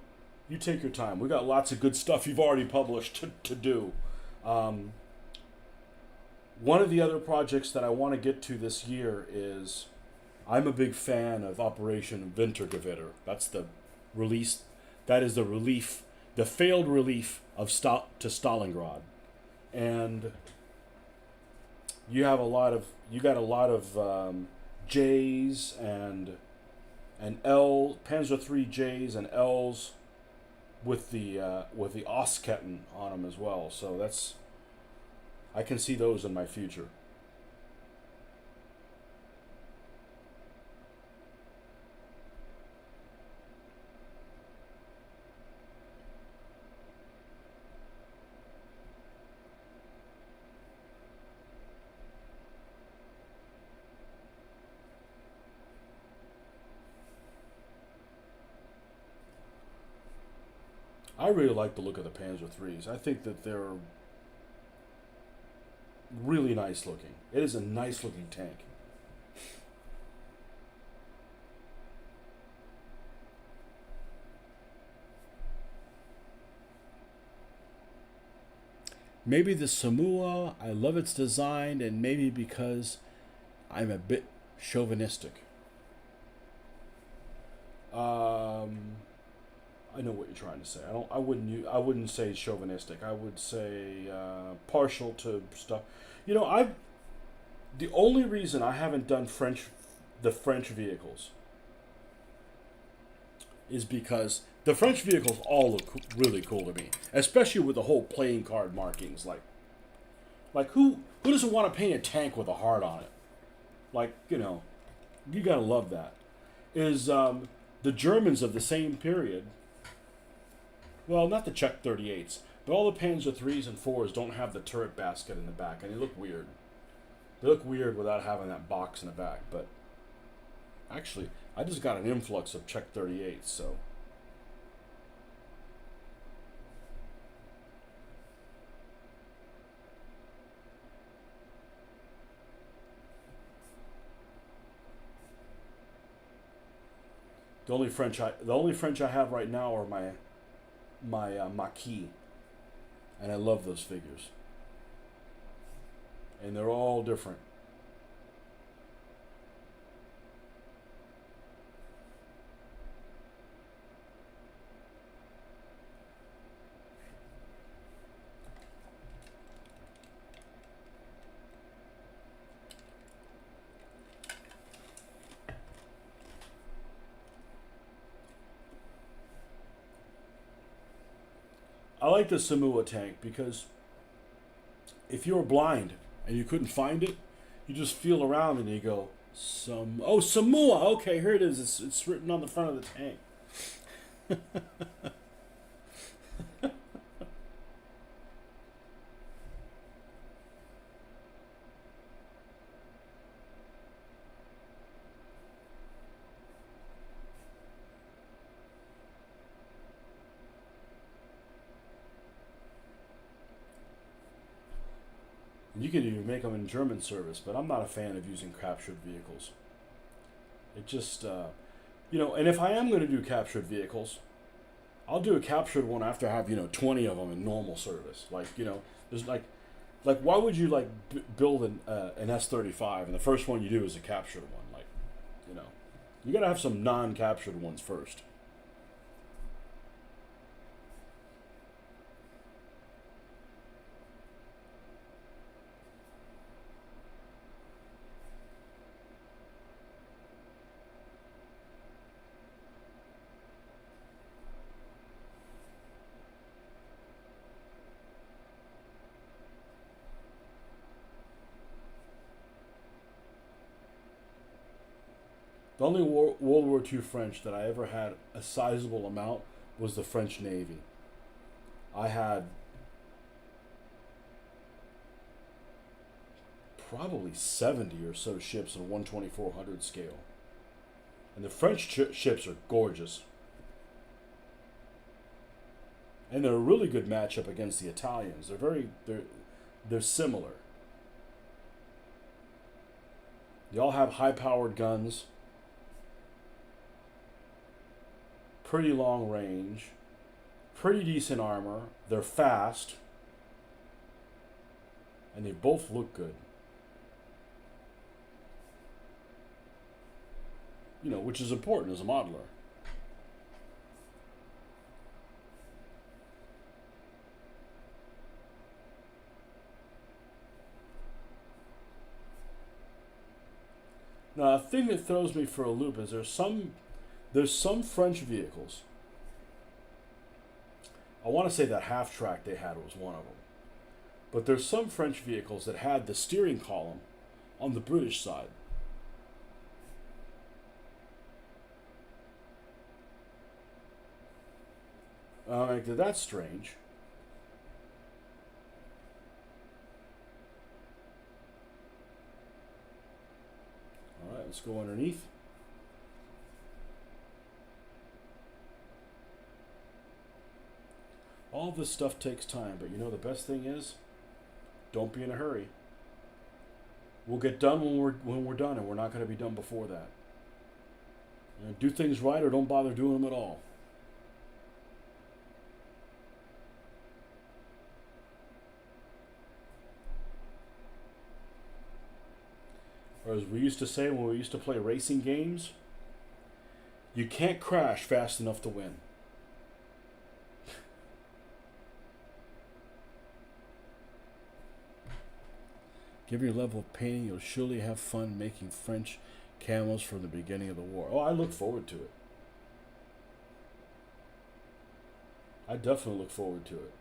you take your time. We got lots of good stuff you've already published to do. One of the other projects that I want to get to this year is, I'm a big fan of Operation Wintergewitter. That's the release. That is the relief, the failed relief of to Stalingrad, and you got a lot of J's and L, Panzer III J's and L's with the Ostketten on them as well. So that's, I can see those in my future. I really like the look of the Panzer IIIs. I think that they're really nice looking. It is a nice looking tank. Maybe the Samoa, I love its design, and maybe because I'm a bit chauvinistic. I know what you're trying to say. I wouldn't say chauvinistic. I would say partial to stuff. You know, the only reason I haven't done the French vehicles is because the French vehicles all look really cool to me, especially with the whole playing card markings. Like who doesn't want to paint a tank with a heart on it? Like, you know, you gotta love that. Is the Germans of the same period? Well, not the Czech 38s, but all the Panzer IIIs and 4s don't have the turret basket in the back, and they look weird. They look weird without having that box in the back, but actually, I just got an influx of Czech 38s, so. The only French I have right now are my Maquis, and I love those figures, and they're all different. I like the Samoa tank because if you were blind and you couldn't find it, you just feel around and you go, Samoa, okay, here it is. It's written on the front of the tank. You can even make them in German service, but I'm not a fan of using captured vehicles. It just, and if I am going to do captured vehicles, I'll do a captured one after I have, 20 of them in normal service. Like, there's why would you build an S-35 and the first one you do is a captured one? You got to have some non-captured ones first. The only World War II French that I ever had a sizable amount was the French Navy. I had probably 70 or so ships on 1/2400 scale. And the French ships are gorgeous. And they're a really good matchup against the Italians. They're similar. They all have high-powered guns, pretty long range, pretty decent armor. They're fast, and they both look good. You know, which is important as a modeler. Now, a thing that throws me for a loop is there's some French vehicles. I want to say that half track they had was one of them. But there's some French vehicles that had the steering column on the British side. That's strange. All right, let's go underneath. All this stuff takes time, but you know the best thing is, don't be in a hurry. We'll get done when we're done, and we're not going to be done before that. You know, do things right or don't bother doing them at all. Or as we used to say when we used to play racing games, you can't crash fast enough to win. Given your level of painting, you'll surely have fun making French camos from the beginning of the war. Oh, I look forward to it. I definitely look forward to it.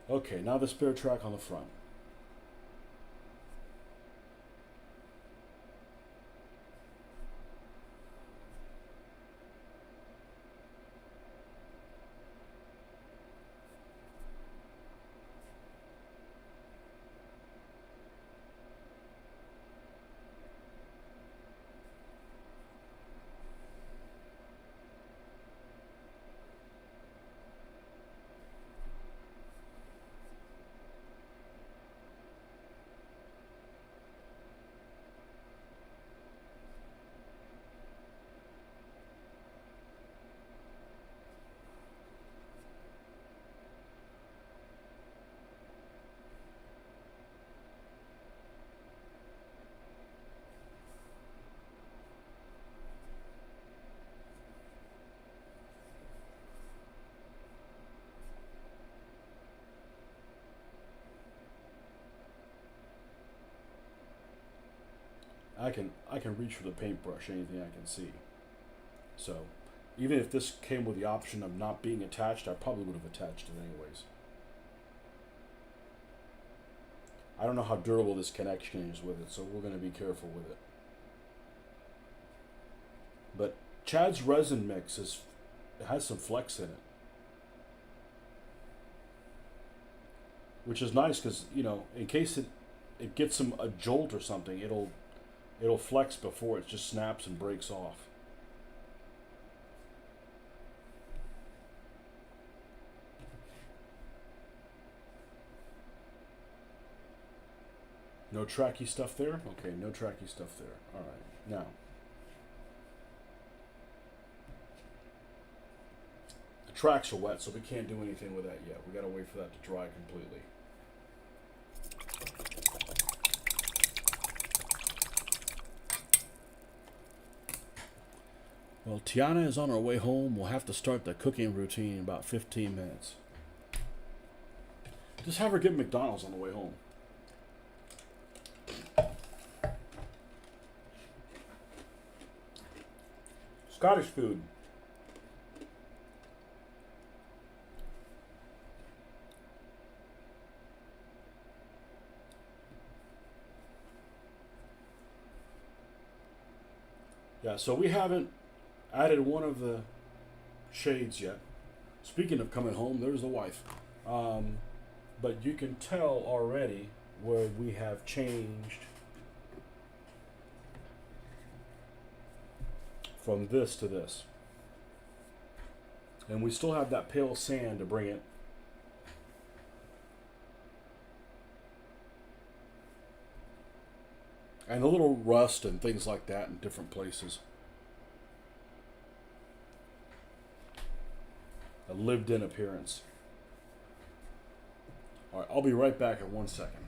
Okay, now the spare track on the front. I can reach for the paintbrush, anything I can see. So, even if this came with the option of not being attached, I probably would have attached it anyways. I don't know how durable this connection is with it, so we're going to be careful with it. But Chad's resin mix has some flex in it, which is nice because, you know, in case it gets a jolt or something, it'll flex before it just snaps and breaks off. No tracky stuff there? Okay, no tracky stuff there. All right, now. The tracks are wet, so we can't do anything with that yet. We gotta wait for that to dry completely. Well, Tiana is on her way home. We'll have to start the cooking routine in about 15 minutes. Just have her get McDonald's on the way home. Scottish food. Yeah, so we haven't added one of the shades yet. Speaking of coming home, there's the wife. But you can tell already where we have changed from this to this. And we still have that pale sand to bring it. And a little rust and things like that in different places. A lived in appearance. All right, I'll be right back in 1 second.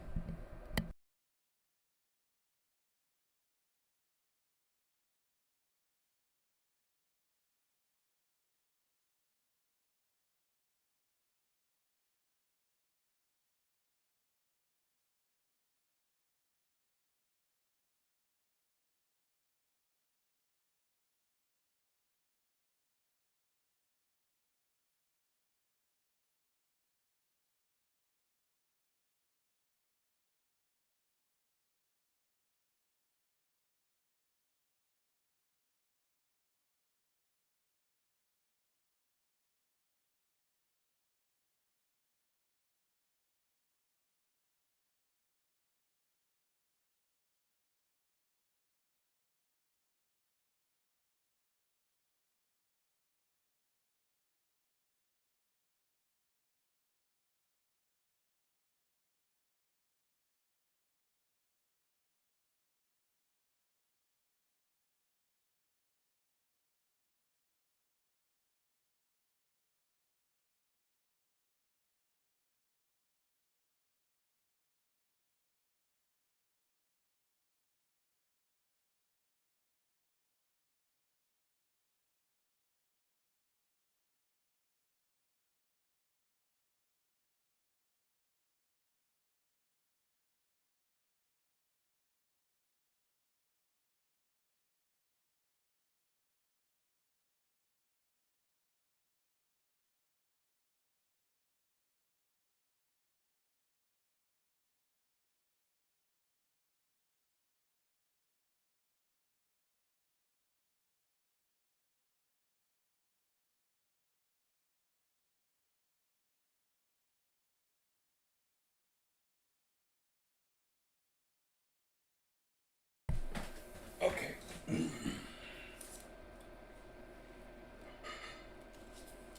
Okay.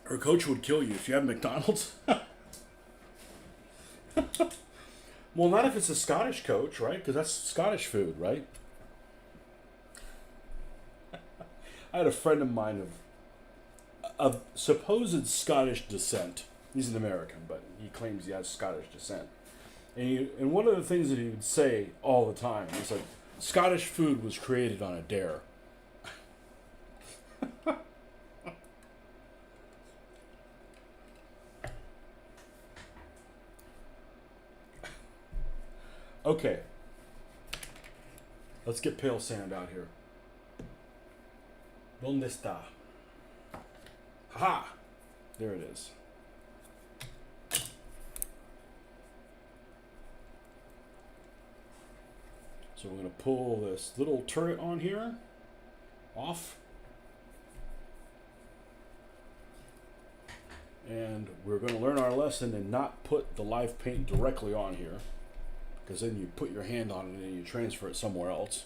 Her coach would kill you if you have McDonald's. Well, not if it's a Scottish coach, right? Because that's Scottish food, right? I had a friend of mine of supposed Scottish descent. He's an American, but he claims he has Scottish descent. And one of the things that he would say all the time is like, Scottish food was created on a dare. Okay. Let's get pale sand out here. ¿Dónde está? Ha! There it is. So we're going to pull this little turret on here off. And we're going to learn our lesson and not put the live paint directly on here, because then you put your hand on it and you transfer it somewhere else.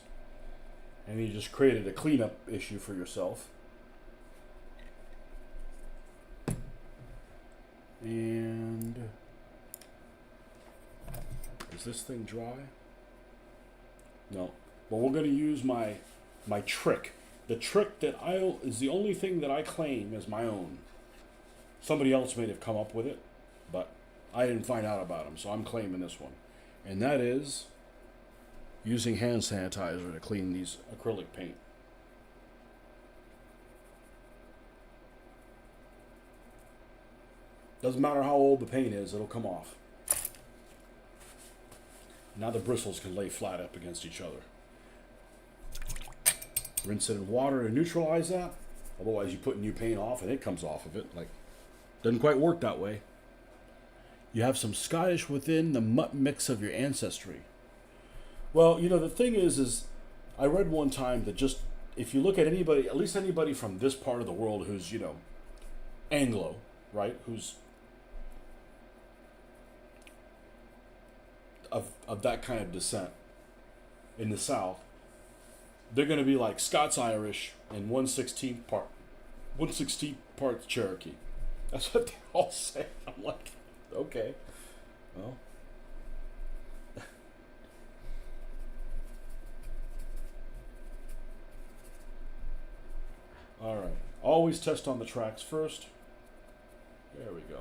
And you just created a cleanup issue for yourself. And is this thing dry? No. But we're going to use my trick. The trick that is the only thing that I claim as my own. Somebody else may have come up with it, but I didn't find out about them, so I'm claiming this one. And that is using hand sanitizer to clean these acrylic paint. Doesn't matter how old the paint is, it'll come off. Now the bristles can lay flat up against each other. Rinse it in water to neutralize that. Otherwise you put new paint off and it comes off of it. Like, doesn't quite work that way. You have some Scottish within the mutt mix of your ancestry. Well, you know, the thing is I read one time that just if you look at anybody, at least anybody from this part of the world who's, Anglo, right? Who's of that kind of descent in the South, they're going to be like Scots Irish and 1/16 part Cherokee. That's what they all say. I'm like, okay, well. All right. Always test on the tracks first. There we go.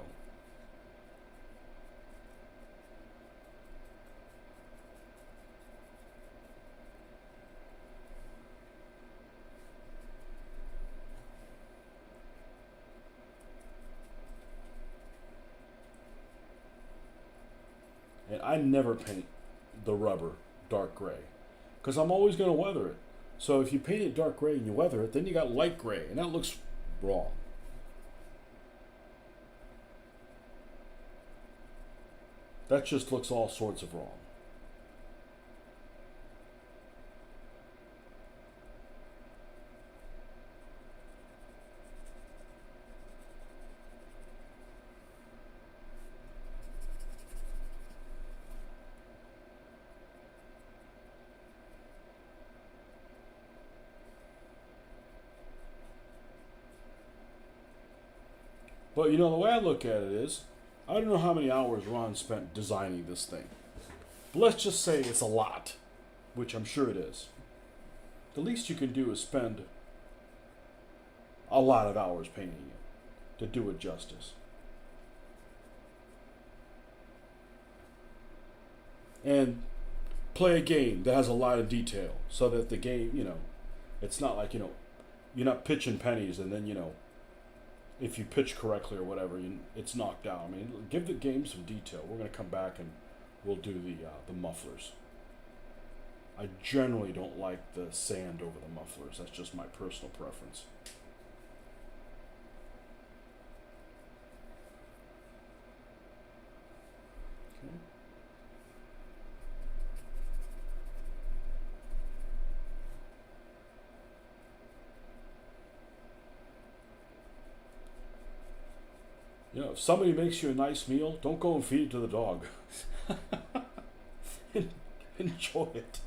And I never paint the rubber dark gray because I'm always going to weather it. So if you paint it dark gray and you weather it, then you got light gray, and that looks wrong. That just looks all sorts of wrong. But the way I look at it is, I don't know how many hours Ron spent designing this thing. But let's just say it's a lot, which I'm sure it is. The least you can do is spend a lot of hours painting it to do it justice. And play a game that has a lot of detail so that the game, it's not like, you're not pitching pennies and then, if you pitch correctly or whatever, it's knocked out. I mean, give the game some detail. We're going to come back and we'll do the mufflers. I generally don't like the sand over the mufflers. That's just my personal preference. Okay. If somebody makes you a nice meal, don't go and feed it to the dog. Enjoy it.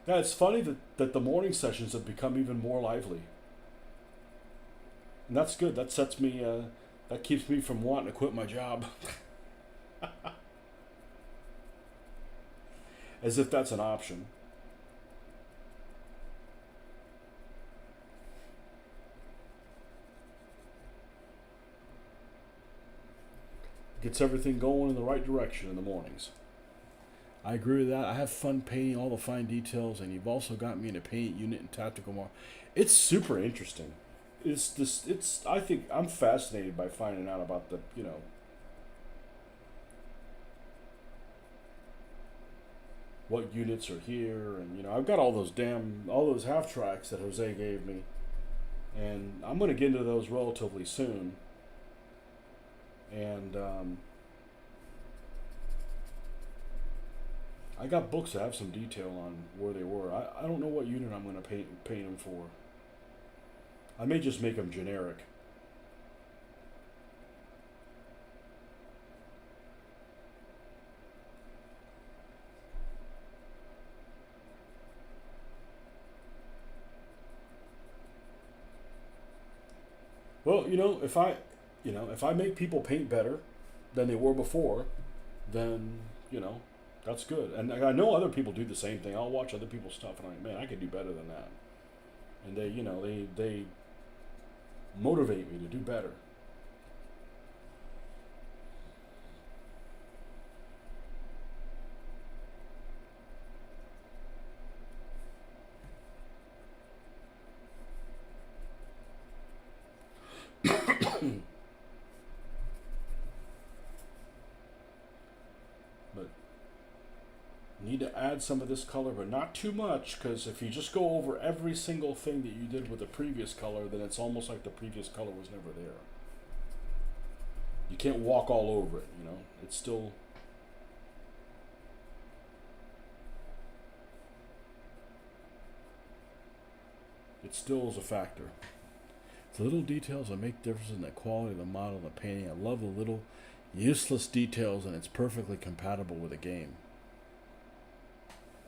Yeah, it's funny that the morning sessions have become even more lively. And that's good. That sets me, that keeps me from wanting to quit my job. As if that's an option. Gets everything going in the right direction in the mornings. I agree with that. I have fun painting all the fine details, and you've also got me in a paint unit and tactical mark. It's super interesting. I think I'm fascinated by finding out about the, what units are here, and I've got all those half tracks that Jose gave me, and I'm going to get into those relatively soon. And I got books that have some detail on where they were. I don't know what unit I'm going to paint them for. I may just make them generic. Well, if I make people paint better than they were before, then that's good. And I know other people do the same thing. I'll watch other people's stuff and I'm like, man, I could do better than that. And they motivate me to do better. But add some of this color, but not too much, because if you just go over every single thing that you did with the previous color, then it's almost like the previous color was never there. You can't walk all over it, you know. It's still... It still is a factor. The little details that make difference in the quality of the model and the painting. I love the little useless details, and it's perfectly compatible with a game.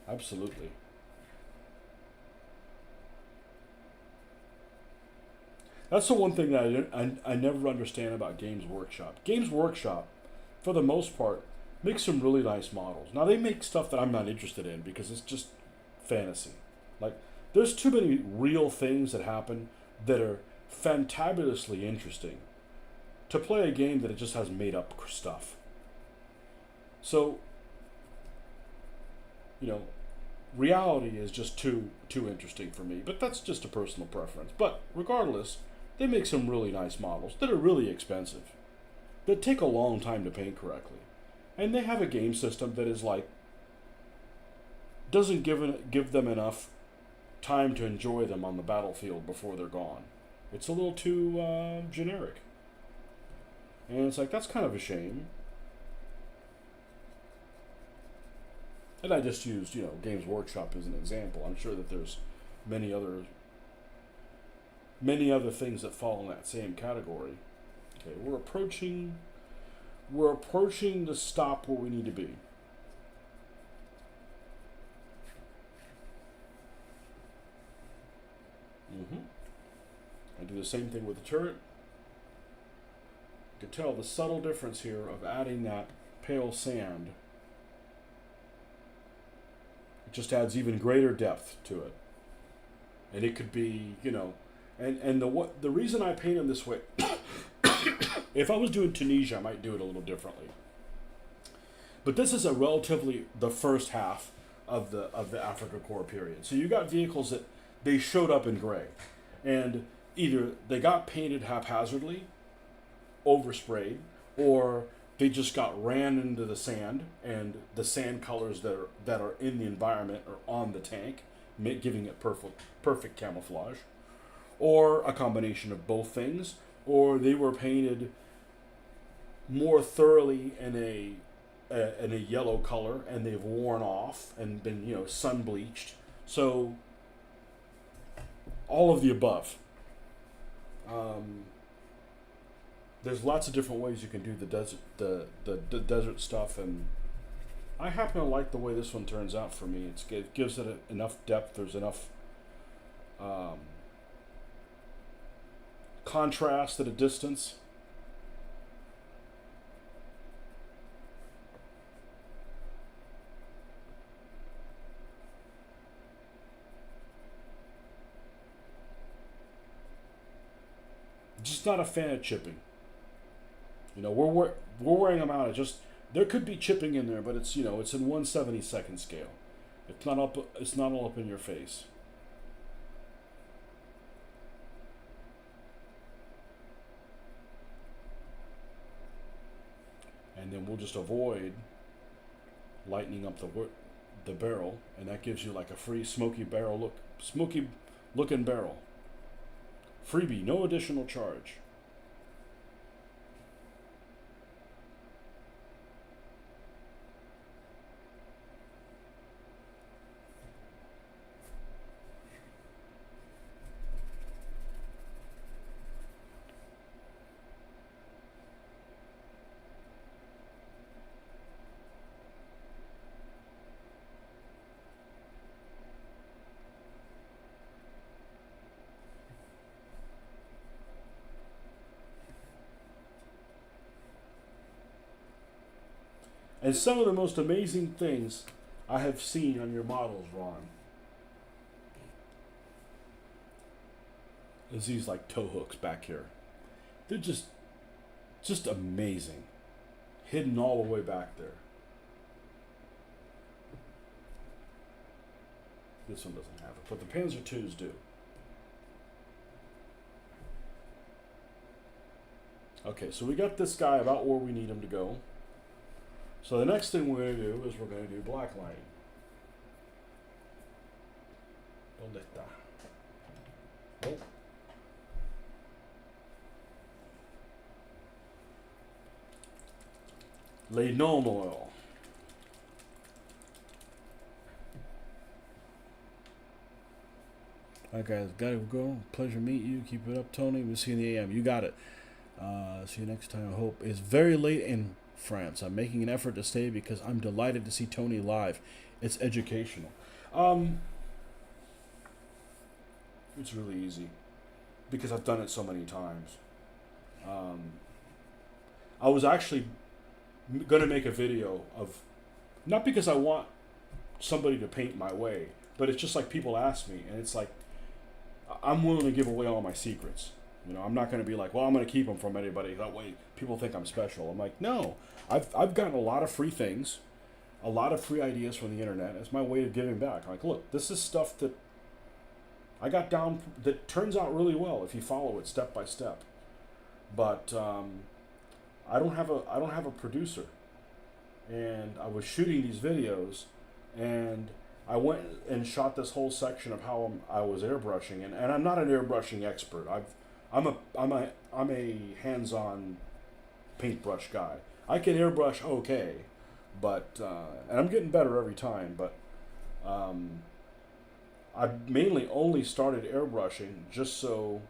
Absolutely. That's the one thing that I never understand about Games Workshop. Games Workshop, for the most part, makes some really nice models. Now, they make stuff that I'm not interested in because it's just fantasy. Like, there's too many real things that happen that are fantabulously interesting to play a game that it just has made up stuff. So, you know, reality is just too interesting for me, but that's just a personal preference. But regardless, they make some really nice models that are really expensive, that take a long time to paint correctly. And they have a game system that is like, doesn't give them enough time to enjoy them on the battlefield before they're gone. It's a little too generic. And it's like, that's kind of a shame. And I just used, you know, Games Workshop as an example. I'm sure that there's many other things that fall in that same category. Okay, we're approaching the stop where we need to be. I do the same thing with the turret. You can tell the subtle difference here of adding that pale sand. It just adds even greater depth to it. And it could be, you know, and the reason I paint them this way, if I was doing Tunisia, I might do it a little differently. But this is a relatively the first half of the Afrika Korps period. So you got vehicles that they showed up in gray, and either they got painted haphazardly, oversprayed, or they just got ran into the sand, and the sand colors that are in the environment are on the tank, giving it perfect camouflage, or a combination of both things, or they were painted more thoroughly in a yellow color, and they've worn off and been, you know, sun bleached. So all of the above. There's lots of different ways you can do the desert stuff, and I happen to like the way this one turns out for me. It gives it enough depth. There's enough contrast at a distance. Just not a fan of chipping. You know, we're wearing them out. There could be chipping in there, but it's, you know, it's in 1/72nd scale. It's not all up in your face. And then we'll just avoid lightening up the barrel, and that gives you like a free smoky looking barrel. Freebie, no additional charge. And some of the most amazing things I have seen on your models, Ron, is these like tow hooks back here. They're just amazing. Hidden all the way back there. This one doesn't have it, but the Panzer IIs do. Okay, so we got this guy about where we need him to go. So the next thing we're going to do is we're going to do black lining. ¿Dónde está? Oh. Linolene oil. Alright guys, gotta go. Pleasure to meet you. Keep it up, Tony. We'll see you in the AM. You got it. See you next time, I hope. It's very late in France. I'm making an effort to stay because I'm delighted to see Tony live. It's educational. It's really easy because I've done it so many times. I was actually going to make a video of, not because I want somebody to paint my way, but it's just like people ask me, and it's like, I'm willing to give away all my secrets. You know, I'm not going to be like, well, I'm going to keep them from anybody. That way people think I'm special. I'm like, no, I've gotten a lot of free things, a lot of free ideas from the internet. It's my way of giving back. Like, look, this is stuff that I got down that turns out really well if you follow it step by step. But I don't have a producer, and I was shooting these videos, and I went and shot this whole section of how I was airbrushing, and I'm not an airbrushing expert. I'm a hands-on paintbrush guy. I can airbrush okay, but and I'm getting better every time. But I mainly only started airbrushing just so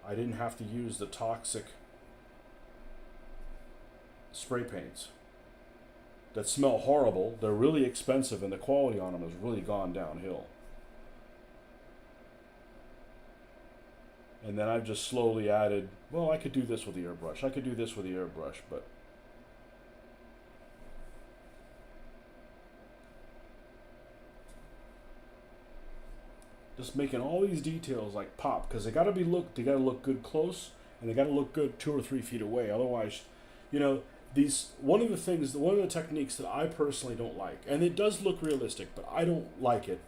I didn't have to use the toxic spray paints that smell horrible. They're really expensive, and the quality on them has really gone downhill. And then I've just slowly added, well, I could do this with the airbrush. I could do this with the airbrush, but just making all these details like pop, because they gotta look good close, and they gotta look good 2 or 3 feet away. Otherwise, you know, one of the techniques that I personally don't like, and it does look realistic, but I don't like it,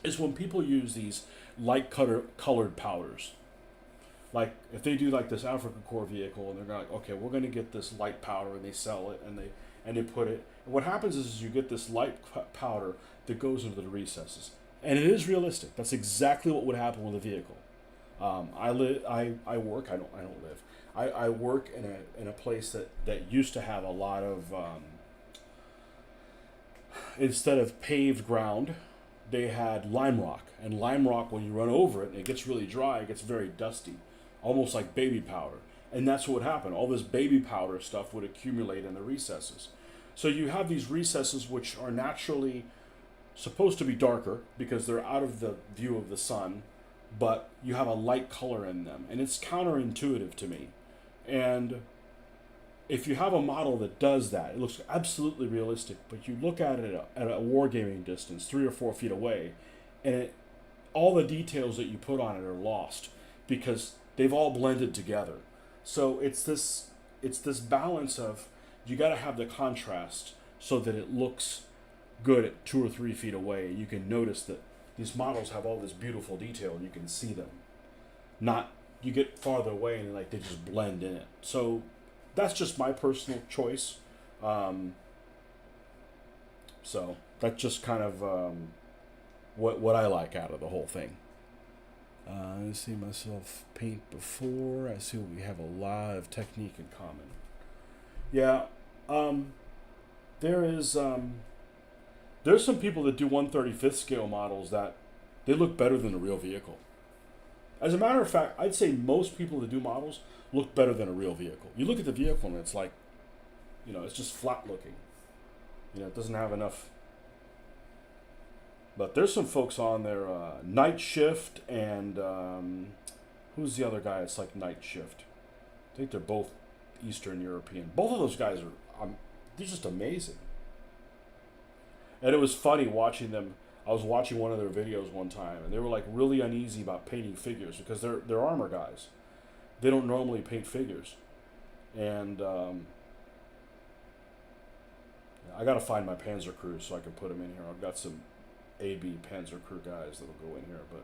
is when people use these light colored powders. Like if they do like this Afrika Korps vehicle, and they're like, okay, we're going to get this light powder, and they sell it, and they put it. And what happens is you get this light powder that goes into the recesses, and it is realistic. That's exactly what would happen with a vehicle. I work. I don't live. I work in a place that used to have a lot of instead of paved ground, they had lime rock. And lime rock, when you run over it and it gets really dry, it gets very dusty, almost like baby powder. And that's what would happen. All this baby powder stuff would accumulate in the recesses. So you have these recesses which are naturally supposed to be darker because they're out of the view of the sun, but you have a light color in them. And it's counterintuitive to me. And if you have a model that does that, it looks absolutely realistic, but you look at it at a wargaming distance, 3 or 4 feet away, and all the details that you put on it are lost because they've all blended together. So it's this balance of, you got to have the contrast so that it looks good at 2 or 3 feet away. You can notice that these models have all this beautiful detail, and you can see them. Not you get farther away and like they just blend in it. So that's just my personal choice. So that's just kind of what I like out of the whole thing. I see myself paint before. I see we have a lot of technique in common. Yeah, there's some people that do 1/35th scale models that they look better than a real vehicle. As a matter of fact, I'd say most people that do models look better than a real vehicle. You look at the vehicle and it's like, you know, it's just flat looking. You know, it doesn't have enough. But there's some folks on there, Night Shift and who's the other guy? It's like Night Shift. I think they're both Eastern European. Both of those guys are, they're just amazing. And it was funny watching them. I was watching one of their videos one time, and they were like really uneasy about painting figures because they're armor guys. They don't normally paint figures, and I got to find my Panzer crew so I can put them in here. I've got some AB Panzer crew guys that'll go in here, but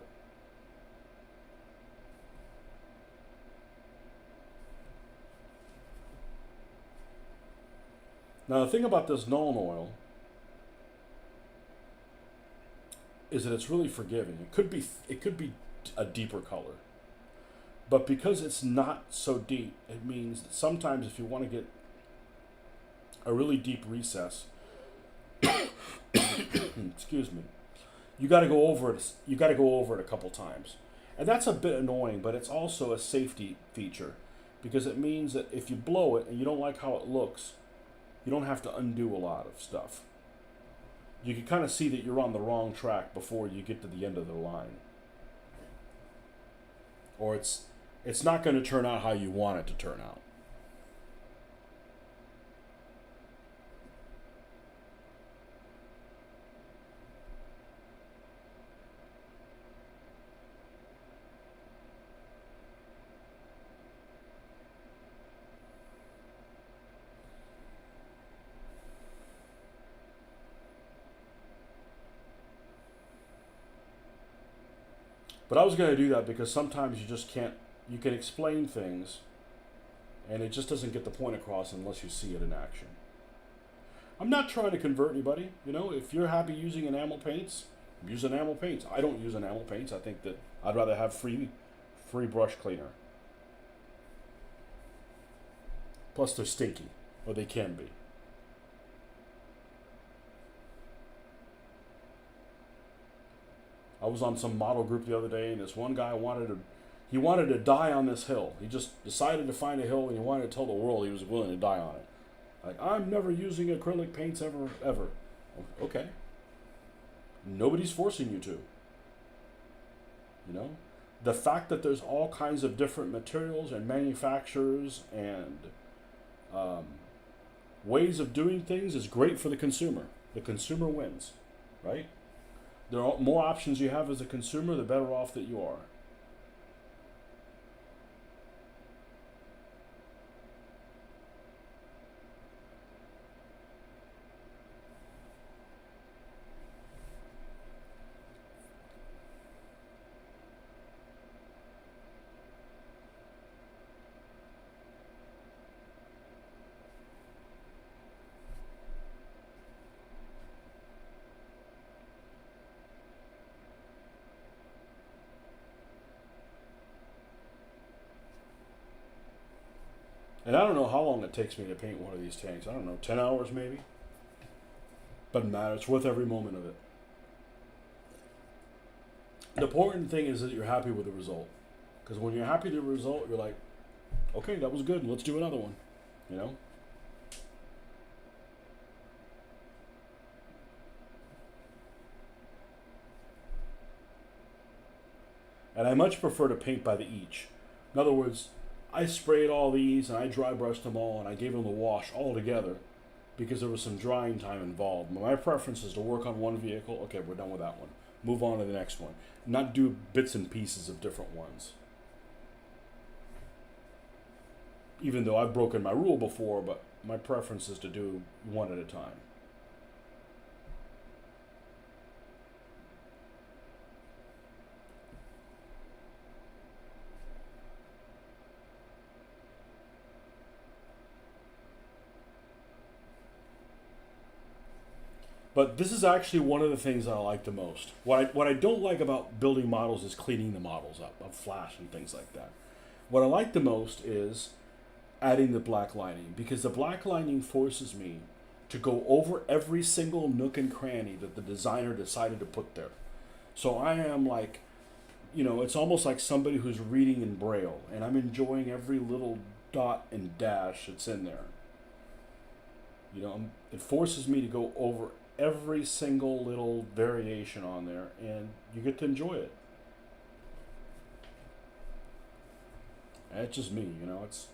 now the thing about this Linolene oil is that it's really forgiving. It could be a deeper color, but because it's not so deep, it means that sometimes if you want to get a really deep recess, excuse me, you got to go over it. You got to go over it a couple times, and that's a bit annoying. But it's also a safety feature because it means that if you blow it and you don't like how it looks, you don't have to undo a lot of stuff. You can kind of see that you're on the wrong track before you get to the end of the line, or it's not going to turn out how you want it to turn out. But I was going to do that because sometimes you just can't. You can explain things, and it just doesn't get the point across unless you see it in action. I'm not trying to convert anybody. You know, if you're happy using enamel paints, use enamel paints. I don't use enamel paints. I think that I'd rather have free brush cleaner. Plus, they're stinky, or they can be. I was on some model group the other day, and this one guy wanted to die on this hill. He just decided to find a hill, and he wanted to tell the world he was willing to die on it. Like, I'm never using acrylic paints ever. Okay. Nobody's forcing you to. You know, the fact that there's all kinds of different materials and manufacturers and ways of doing things is great for the consumer. The consumer wins, right? The more options you have as a consumer, the better off that you are. And I don't know how long it takes me to paint one of these tanks. I don't know, 10 hours maybe? Doesn't matter. It's worth every moment of it. The important thing is that you're happy with the result. Because when you're happy with the result, you're like, okay, that was good. Let's do another one. You know? And I much prefer to paint by the each. In other words, I sprayed all these and I dry brushed them all and I gave them a wash all together because there was some drying time involved. My preference is to work on one vehicle. Okay, we're done with that one. Move on to the next one. Not do bits and pieces of different ones. Even though I've broken my rule before, but my preference is to do one at a time. But this is actually one of the things that I like the most. What I don't like about building models is cleaning the models up, of flash and things like that. What I like the most is adding the black lining, because the black lining forces me to go over every single nook and cranny that the designer decided to put there. So I am like, you know, it's almost like somebody who's reading in Braille, and I'm enjoying every little dot and dash that's in there. You know, it forces me to go over every single little variation on there, and you get to enjoy it. And it's just me, you know. It's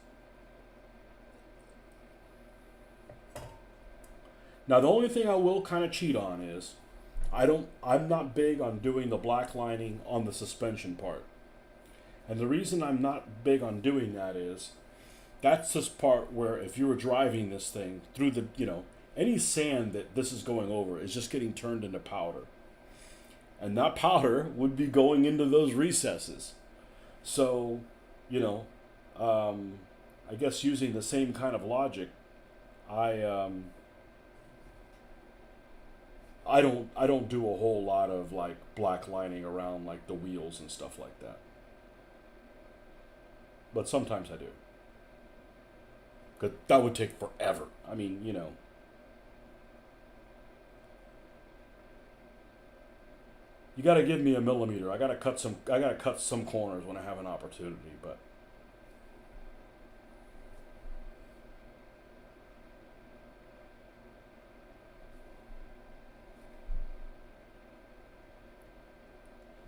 now the only thing I will kind of cheat on is I'm not big on doing the black lining on the suspension part. And the reason I'm not big on doing that is that's this part where if you were driving this thing through the, you know, any sand that this is going over is just getting turned into powder. And that powder would be going into those recesses. So, you know, I guess using the same kind of logic, I I don't do a whole lot of like black lining around like the wheels and stuff like that. But sometimes I do. Cause that would take forever. I mean, you got to give me a millimeter. I got to cut some corners when I have an opportunity, but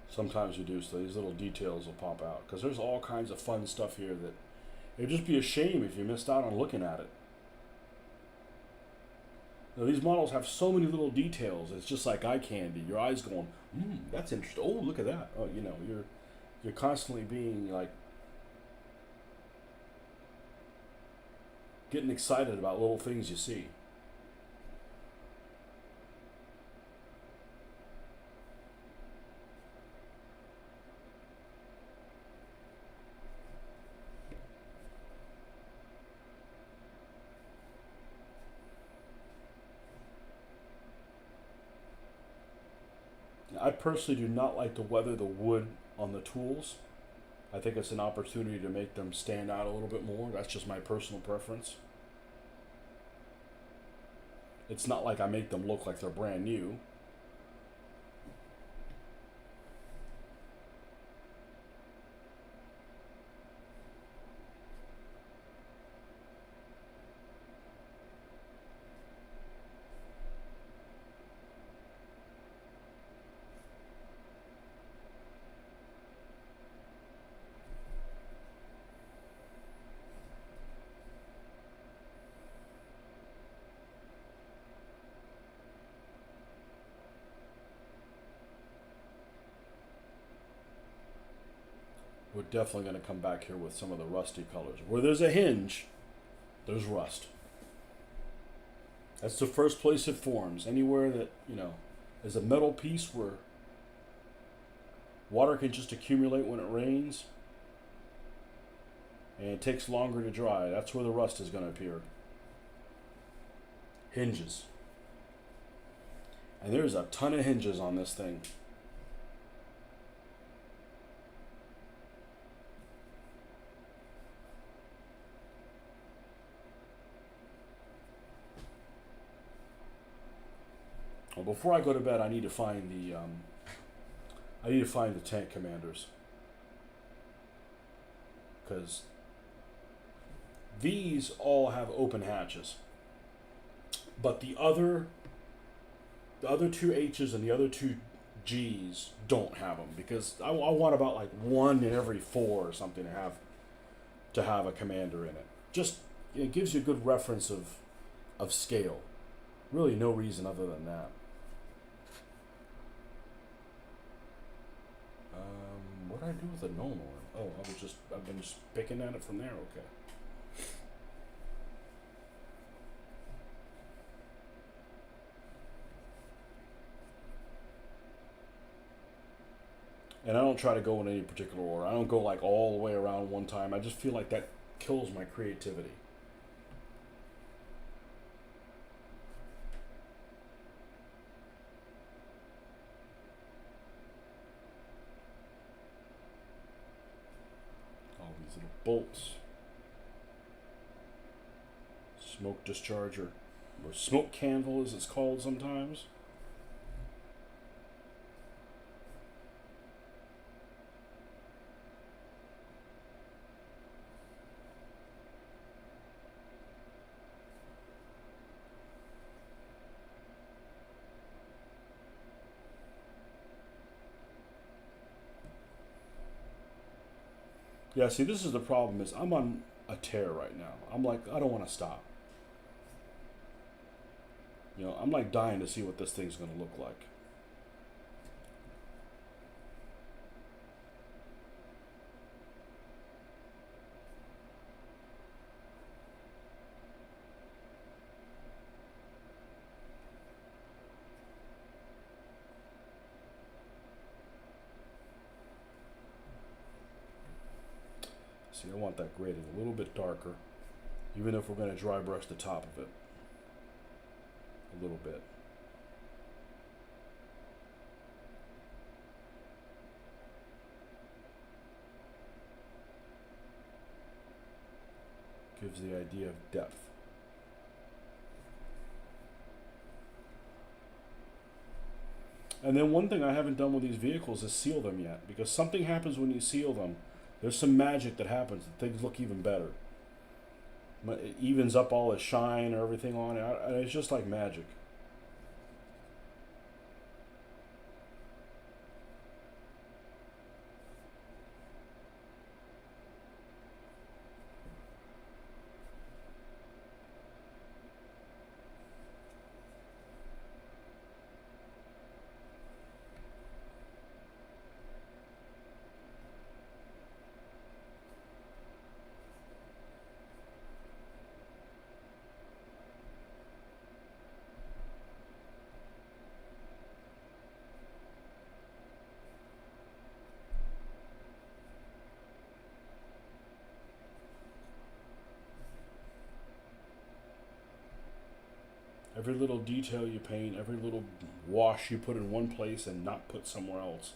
sometimes you do, so these little details will pop out because there's all kinds of fun stuff here that it'd just be a shame if you missed out on looking at it. Now, these models have so many little details. It's just like eye candy. Your eyes going, that's interesting. Oh, look at that. Oh, you're constantly being like getting excited about little things you see. I personally do not like to weather the wood on the tools. I think it's an opportunity to make them stand out a little bit more. That's just my personal preference. It's not like I make them look like they're brand new. We're definitely going to come back here with some of the rusty colors. Where there's a hinge, there's rust. That's the first place it forms. Anywhere that, is a metal piece where water can just accumulate when it rains and it takes longer to dry, that's where the rust is going to appear. Hinges. And there's a ton of hinges on this thing. Well, before I go to bed, I need to find the tank commanders, because these all have open hatches, but the other two H's and the other two G's don't have them, because I want about like 1 in every 4 or something to have a commander in it. Just it gives you a good reference of scale. Really, no reason other than that. What did I do with the normal one? Oh, I've been just picking at it from there. Okay. And I don't try to go in any particular order. I don't go like all the way around one time. I just feel like that kills my creativity. All these little bolts. Smoke discharger, or smoke candle as it's called sometimes. Yeah, see, this is the problem. Is I'm on a tear right now. I'm like, I don't want to stop. I'm like dying to see what this thing's going to look like. See, I want that grading a little bit darker, even if we're going to dry brush the top of it a little bit. Gives the idea of depth. And then one thing I haven't done with these vehicles is seal them yet, because something happens when you seal them. There's some magic that happens. Things look even better. It evens up all the shine or everything on it. It's just like magic. Every little detail you paint, every little wash you put in one place and not put somewhere else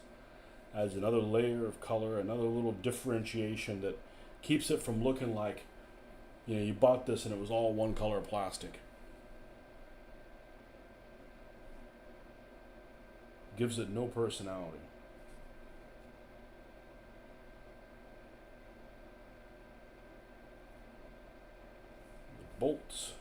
adds another layer of color, another little differentiation that keeps it from looking like, you bought this and it was all one color plastic. Gives it no personality. The bolts.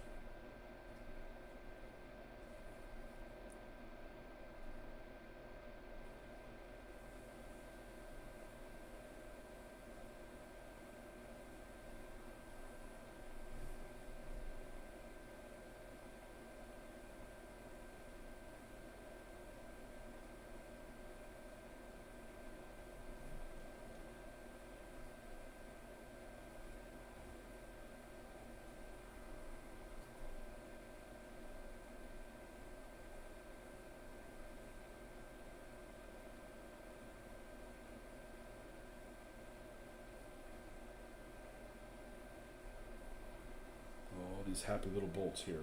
These happy little bolts here.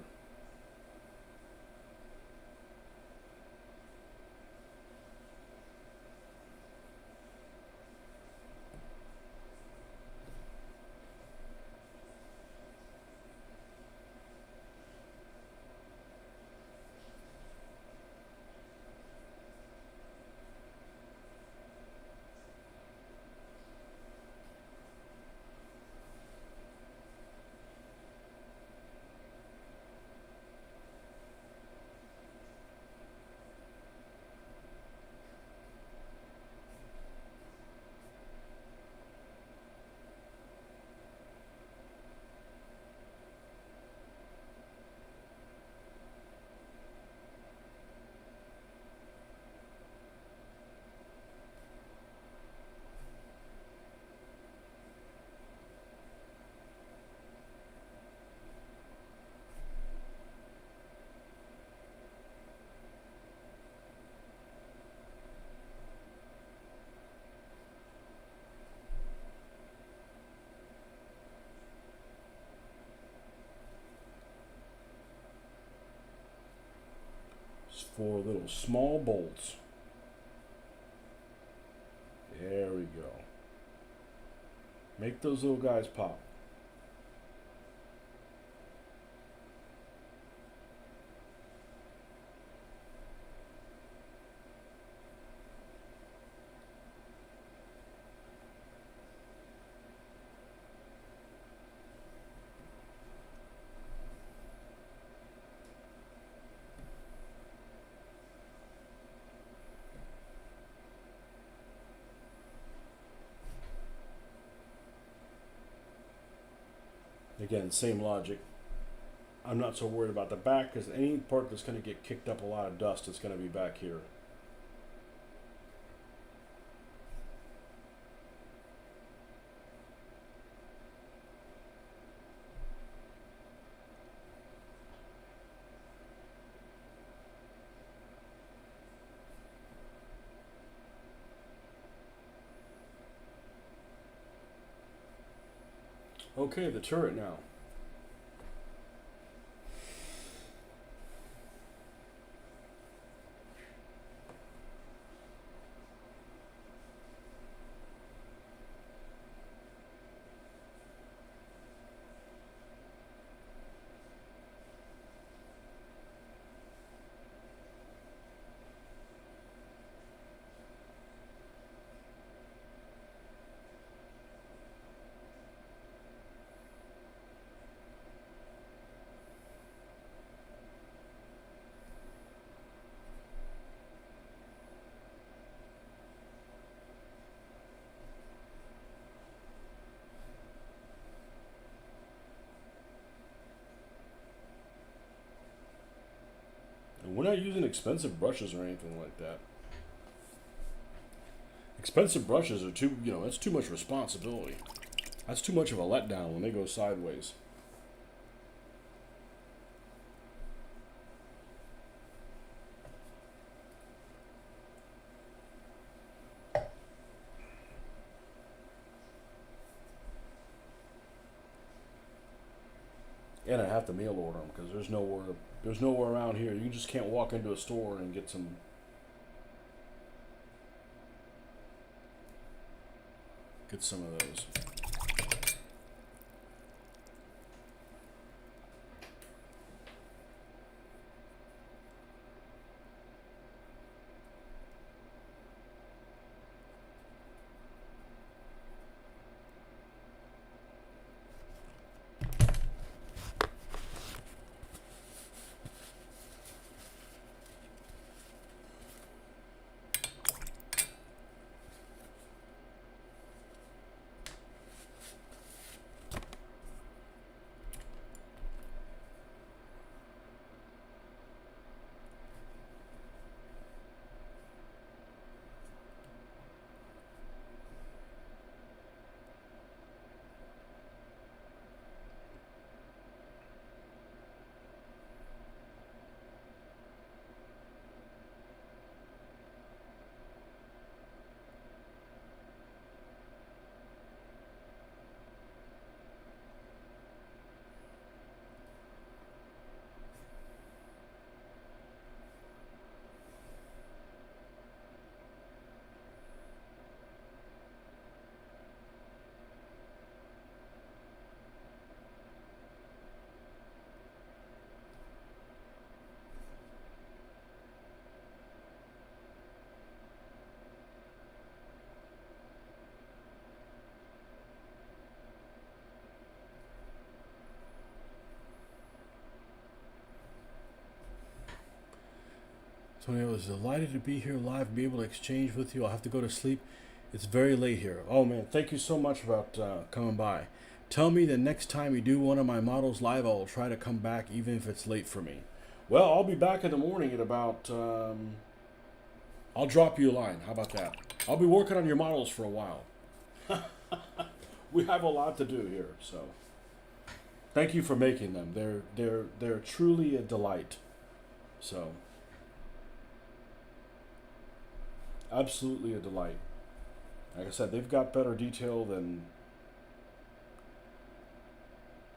Four little small bolts. There we go. Make those little guys pop. Again, same logic. I'm not so worried about the back because any part that's going to get kicked up a lot of dust is going to be back here. Okay, the turret now. not using expensive brushes or anything like that. Expensive brushes are too, that's too much responsibility. That's too much of a letdown when they go sideways. And I have to mail order them because there's nowhere around here. You just can't walk into a store and get some of those. Tony, I was delighted to be here live and be able to exchange with you. I'll have to go to sleep. It's very late here. Oh man, thank you so much about coming by. Tell me the next time you do one of my models live, I will try to come back even if it's late for me. Well, I'll be back in the morning at about, I'll drop you a line. How about that? I'll be working on your models for a while. We have a lot to do here, so thank you for making them. They're truly a delight. So absolutely a delight. Like I said, they've got better detail than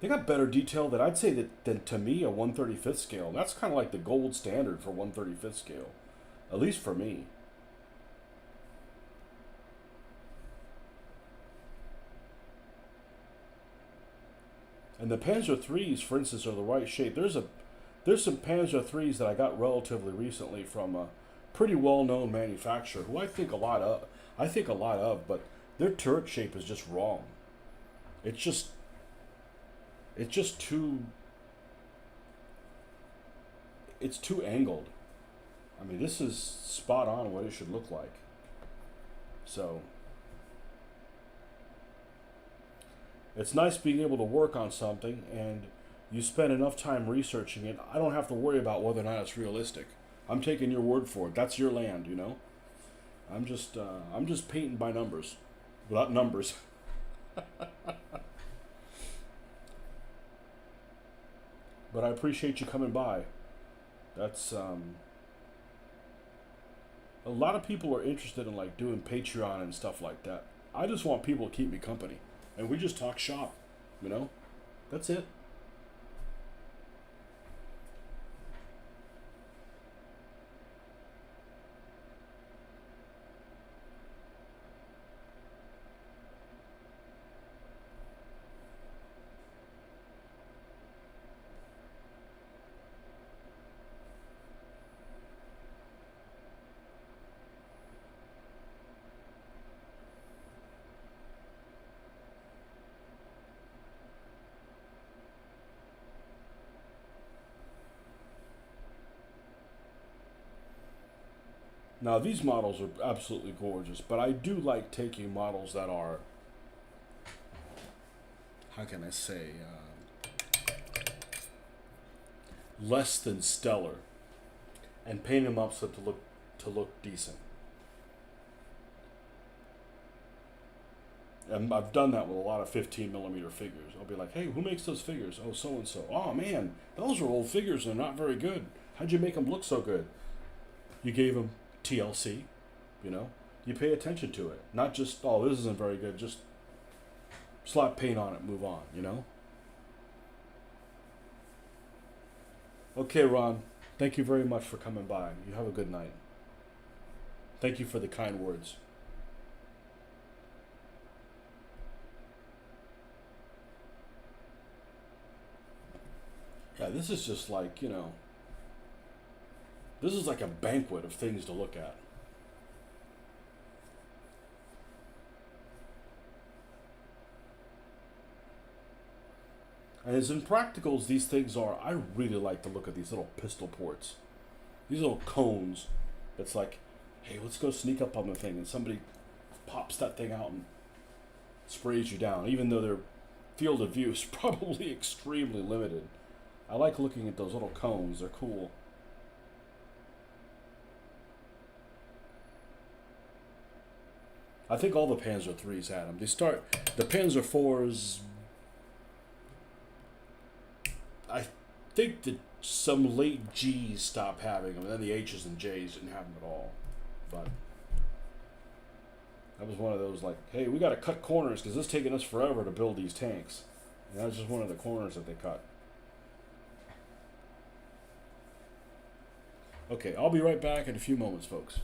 I'd say than to me a 1/35th scale. And that's kind of like the gold standard for 1/35th scale, at least for me. And the Panzer IIIs, for instance, are the right shape. There's some Panzer IIIs that I got relatively recently from a pretty well-known manufacturer who I think a lot of, but their turret shape is just wrong. It's just too angled. I mean, this is spot on what it should look like. So it's nice being able to work on something and you spend enough time researching it. I don't have to worry about whether or not it's realistic. I'm taking your word for it. That's your land, you know. I'm just painting by numbers, without numbers. But I appreciate you coming by. That's a lot of people are interested in like doing Patreon and stuff like that. I just want people to keep me company, and we just talk shop, you know. That's it. Now these models are absolutely gorgeous, but I do like taking models that are, how can I say, less than stellar, and paint them up so to look decent. And I've done that with a lot of 15 millimeter figures. I'll be like, hey, who makes those figures? Oh, so and so. Oh man, those are old figures. They're not very good. How'd you make them look so good? You gave them TLC, you know. You pay attention to it, not just, oh, this isn't very good. Just slap paint on it, move on, you know. Okay, Ron. Thank you very much for coming by. You have a good night. Thank you for the kind words. Yeah, this is just like, you know, this is like a banquet of things to look at. And as impractical as these things are, I really like to look at these little pistol ports. These little cones. It's like, hey, let's go sneak up on the thing, and somebody pops that thing out and sprays you down, even though their field of view is probably extremely limited. I like looking at those little cones. They're cool. I think all the Panzer IIIs had them. The Panzer IVs, I think that some late G's stopped having them, and then the H's and J's didn't have them at all. But that was one of those like, hey, we got to cut corners because it's taking us forever to build these tanks. And that was just one of the corners that they cut. Okay, I'll be right back in a few moments, folks.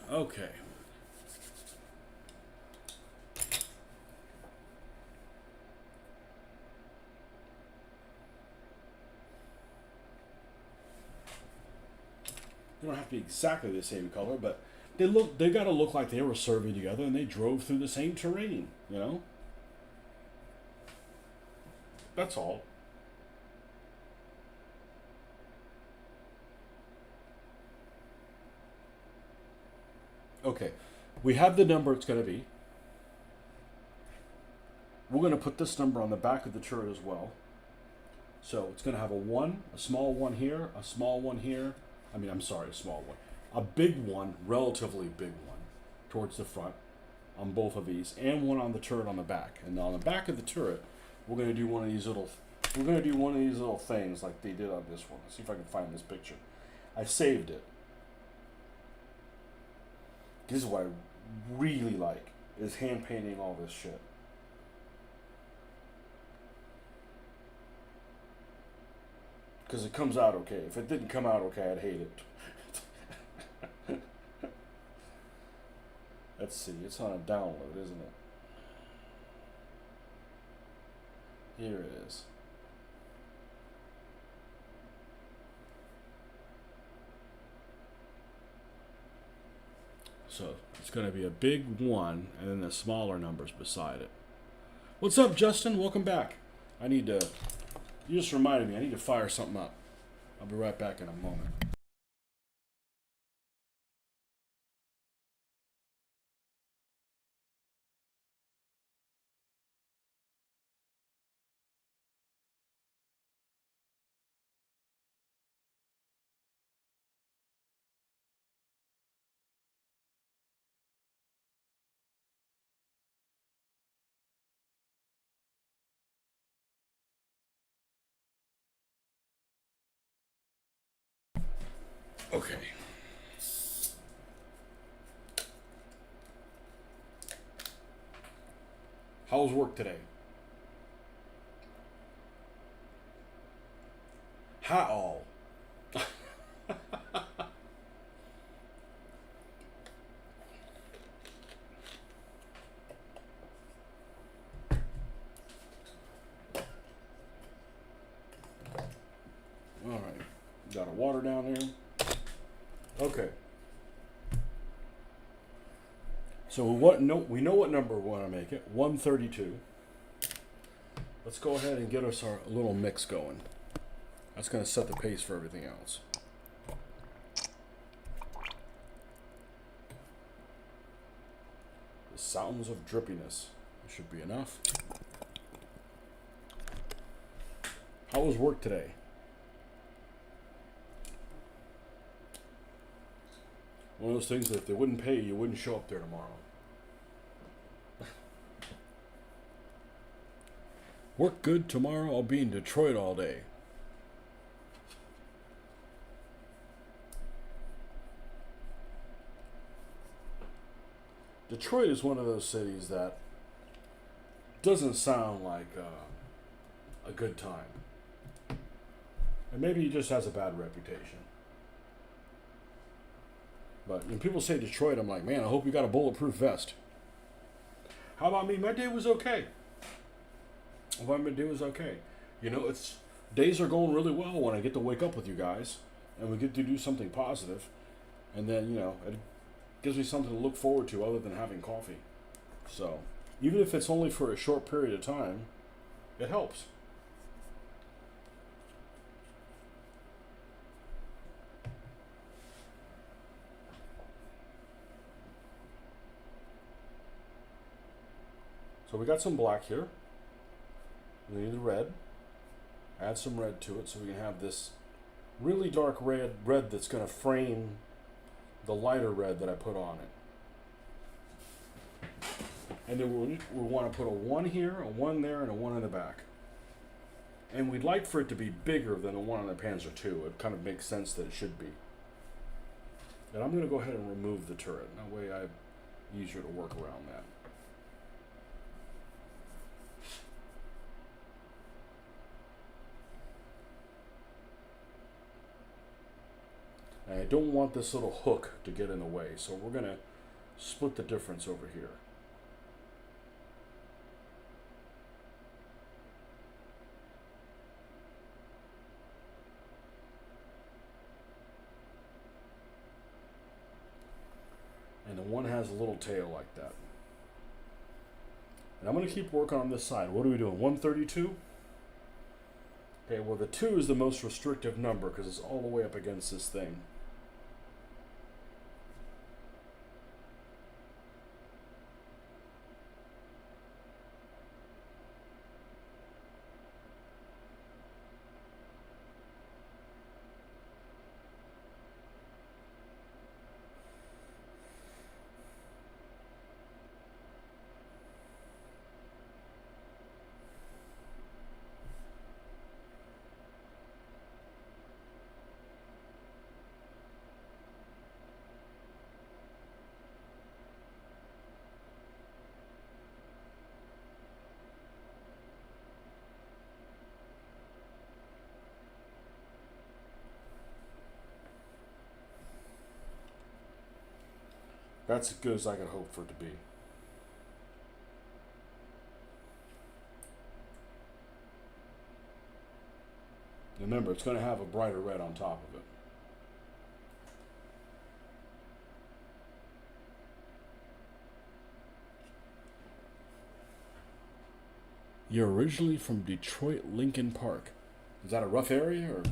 Okay. They don't have to be exactly the same color, but they got to look like they were serving together and they drove through the same terrain, you know? That's all. Okay. We have the number it's going to be. We're going to put this number on the back of the turret as well. So it's going to have a 1, a small 1 here, a small 1 here. I'm sorry, a small 1. A big 1, relatively big 1 towards the front on both of these, and one on the turret on the back. And on the back of the turret, we're going to do one of these little things like they did on this one. Let's see if I can find this picture. I saved it. This is what I really like, is hand painting all this shit. Because it comes out okay. If it didn't come out okay, I'd hate it. Let's see, it's on a download, isn't it? Here it is. So it's going to be a big 1 and then the smaller numbers beside it. What's up, Justin? Welcome back. You just reminded me, I need to fire something up. I'll be right back in a moment. Okay. How was work today? How? All right. Got a water down there. Okay. So we know what number we want to make it. 132. Let's go ahead and get us our little mix going. That's going to set the pace for everything else. The sounds of drippiness. It should be enough. How was work today? One of those things that if they wouldn't pay you, you wouldn't show up there tomorrow. Work good tomorrow. I'll be in Detroit all day. Detroit is one of those cities that doesn't sound like a good time. And maybe it just has a bad reputation. But when people say Detroit, I'm like, man, I hope you got a bulletproof vest. How about me? My day was okay. My day was okay. You know, days are going really well when I get to wake up with you guys and we get to do something positive. And then, you know, it gives me something to look forward to other than having coffee. So, even if it's only for a short period of time, it helps. So we got some black here. We need the red. Add some red to it so we can have this really dark red that's going to frame the lighter red that I put on it. And then we want to put a 1 here, a 1 there, and a 1 in the back. And we'd like for it to be bigger than the one on the Panzer II. It kind of makes sense that it should be. And I'm going to go ahead and remove the turret. That way I'm easier to work around that. And I don't want this little hook to get in the way, so we're going to split the difference over here. And the one has a little tail like that. And I'm going to keep working on this side. What are we doing? 132? Okay, well the 2 is the most restrictive number because it's all the way up against this thing. That's as good as I could hope for it to be. Remember, it's going to have a brighter red on top of it. You're originally from Detroit, Lincoln Park. Is that a rough area or?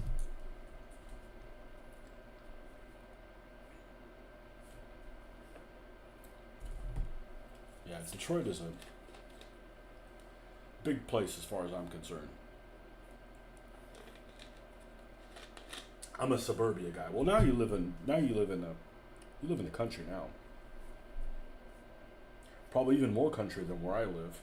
Yeah, Detroit is a big place as far as I'm concerned. I'm a suburbia guy. Well, now you live in the country now. Probably even more country than where I live.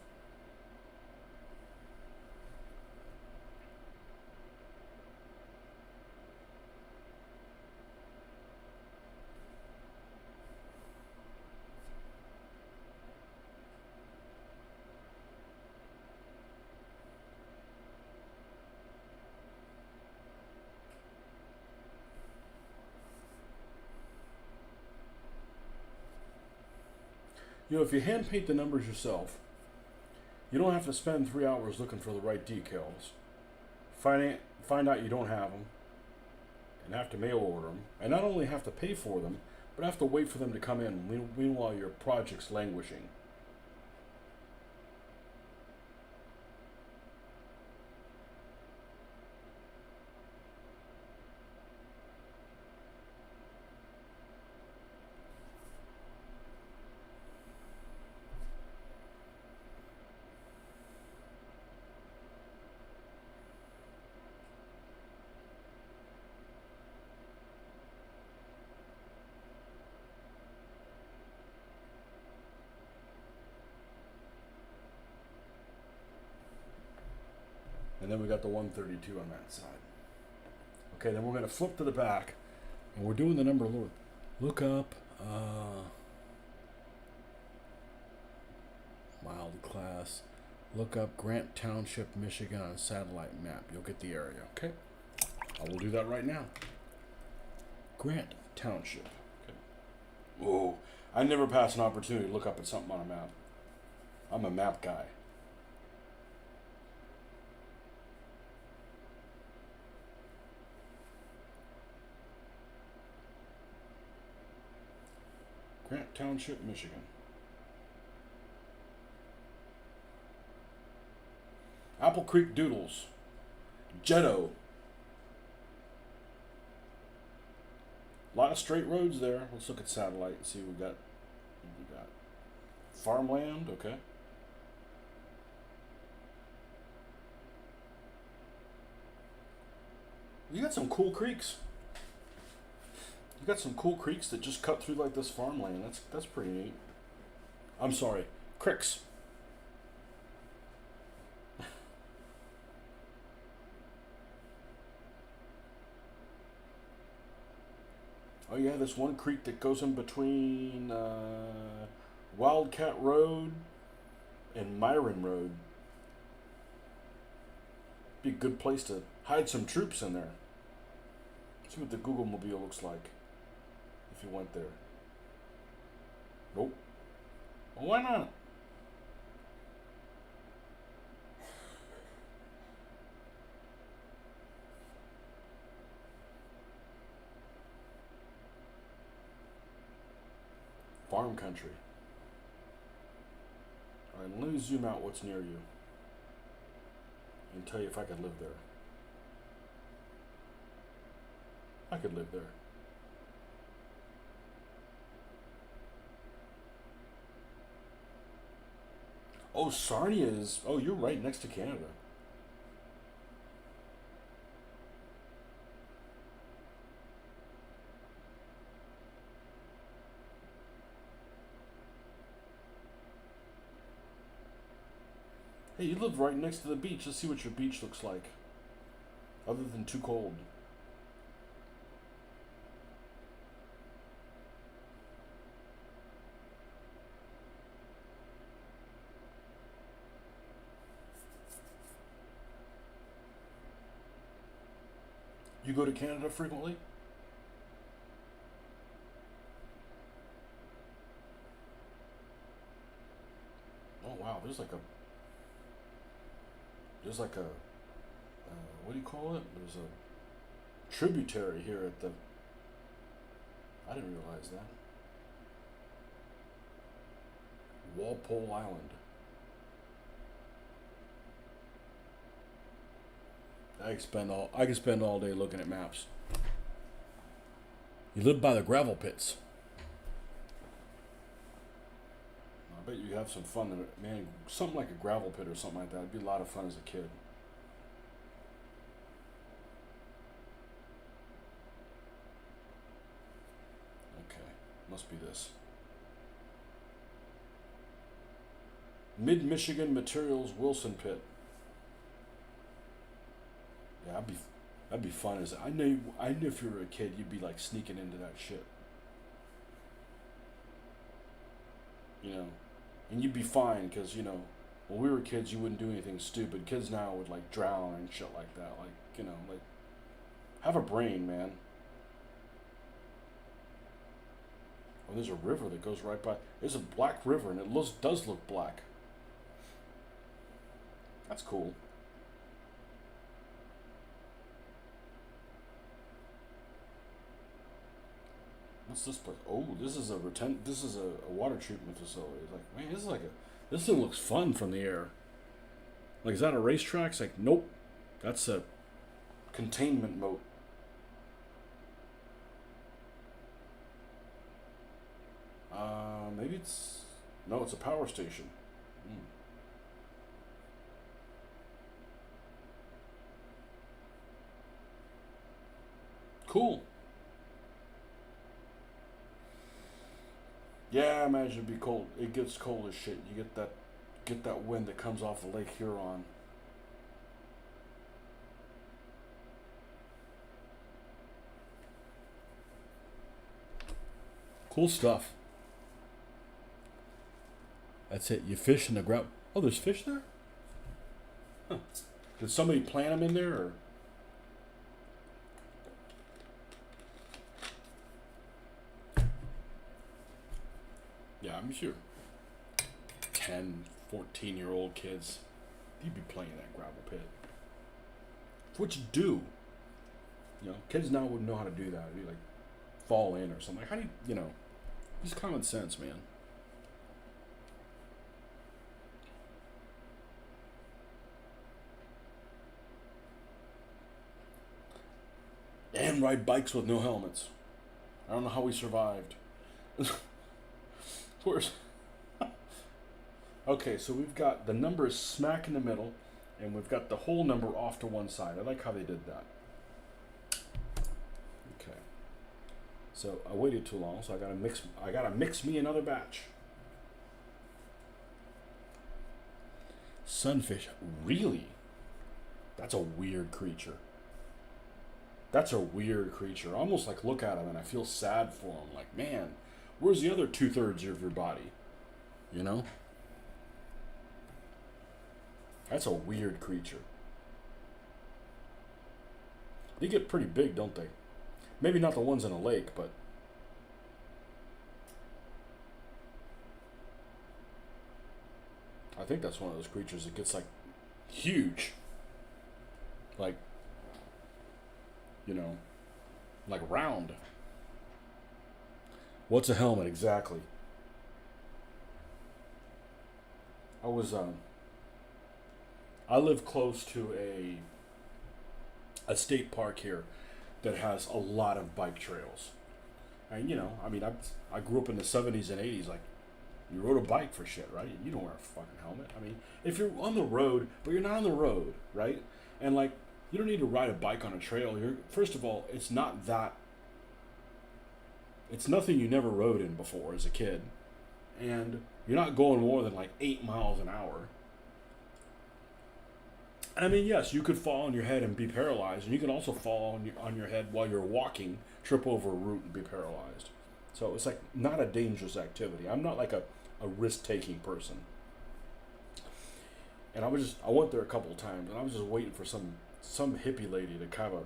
You know, if you hand paint the numbers yourself, you don't have to spend 3 hours looking for the right decals. Find out you don't have them, and have to mail order them, and not only have to pay for them, but have to wait for them to come in. Meanwhile, your project's languishing. And then we got the 132 on that side. Okay, then we're going to flip to the back, and we're doing the number look up mild class. Look up Grant Township, Michigan on a satellite map. You'll get the area. Okay, I will do that right now. Grant Township. Okay. Whoa, I never pass an opportunity to look up at something on a map. I'm a map guy. Grant Township, Michigan. Apple Creek Doodles. Jetto. A lot of straight roads there. Let's look at satellite and see what we got. Farmland, okay. You got some cool creeks. You got some cool creeks that just cut through like this farmland. That's pretty neat. I'm sorry, cricks. Oh yeah, this one creek that goes in between Wildcat Road and Myron Road. Be a good place to hide some troops in there. See what the Google Mobile looks like if you went there. Nope. Well, why not? Farm country. Alright, let me zoom out what's near you and tell you if I could live there. I could live there. Oh, Sarnia is... Oh, you're right next to Canada. Hey, you live right next to the beach. Let's see what your beach looks like. Other than too cold. You go to Canada frequently? there's like a what do you call it? There's a tributary here at the. I didn't realize that. Walpole Island. I can spend all day looking at maps. You live by the gravel pits. I bet you have some fun. Man, something like a gravel pit or something like that would be a lot of fun as a kid. Okay, must be this. Mid-Michigan Materials Wilson Pit. Yeah, that'd be fun. I knew if you were a kid, you'd be like sneaking into that shit. You know, and you'd be fine because when we were kids, you wouldn't do anything stupid. Kids now would like drown and shit like that. Like like have a brain, man. Oh, there's a river that goes right by. There's a black river, and it does look black. That's cool. What's this place? Oh, this is a water treatment facility. It's like, man, this thing looks fun from the air. Like, is that a racetrack? It's like, nope. That's a containment moat. Maybe it's no, it's a power station. Hmm. Cool. Yeah, I imagine it'd be cold. It gets cold as shit. You get that wind that comes off the Lake Huron. Cool stuff. That's it. You fish in the ground. Oh, there's fish there? Huh. Did somebody plant them in there, or? Yeah, I'm sure 10, 14-year-old kids, you'd be playing that gravel pit. It's what you do. Kids now wouldn't know how to do that. It'd be like fall in or something. Like, how do just common sense, man. And ride bikes with no helmets. I don't know how we survived. Where's okay, so we've got the number is smack in the middle, and we've got the whole number off to one side. I like how they did that. Okay. So I waited too long, so I gotta mix me another batch. Sunfish, really? That's a weird creature. That's a weird creature. I almost like look at him and I feel sad for him. Like, man, where's the other 2/3 of your body? That's a weird creature. They get pretty big, don't they? Maybe not the ones in a lake, but I think that's one of those creatures that gets like huge. Like, like round. What's a helmet exactly? I live close to a state park here that has a lot of bike trails. And I grew up in the 70s and 80s. Like, you rode a bike for shit, right? You don't wear a fucking helmet. I mean, if you're on the road, but you're not on the road, right? And like, you don't need to ride a bike on a trail. First of all, it's nothing you never rode in before as a kid. And you're not going more than like 8 miles an hour. And I mean, yes, you could fall on your head and be paralyzed, and you can also fall on your head while you're walking, trip over a root and be paralyzed. So it's like not a dangerous activity. I'm not like a risk-taking person. And I went there a couple of times, and I was just waiting for some hippie lady to kind of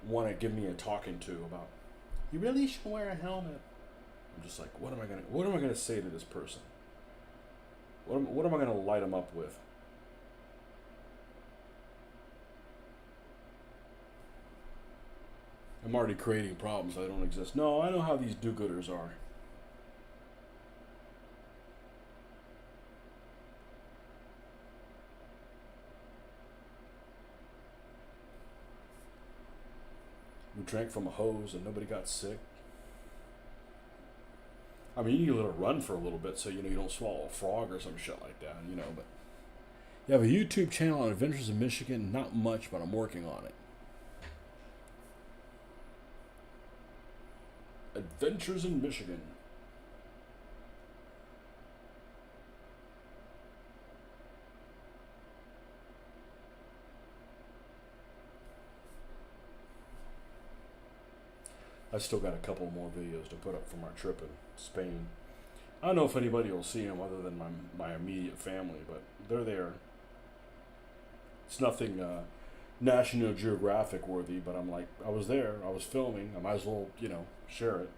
want to give me a talking to about, you really should wear a helmet. I'm just like, what am I gonna say to this person? What am I going to light them up with? I'm already creating problems that don't exist. No, I know how these do-gooders are. We drank from a hose and nobody got sick. I mean, you can let it run for a little bit so you don't swallow a frog or some shit like that, But you have a YouTube channel on Adventures in Michigan. Not much, but I'm working on it. Adventures in Michigan. I still got a couple more videos to put up from our trip in Spain. I don't know if anybody will see them other than my immediate family, but they're there. It's nothing National Geographic worthy, but I'm like, I was there, I was filming, I might as well, share it.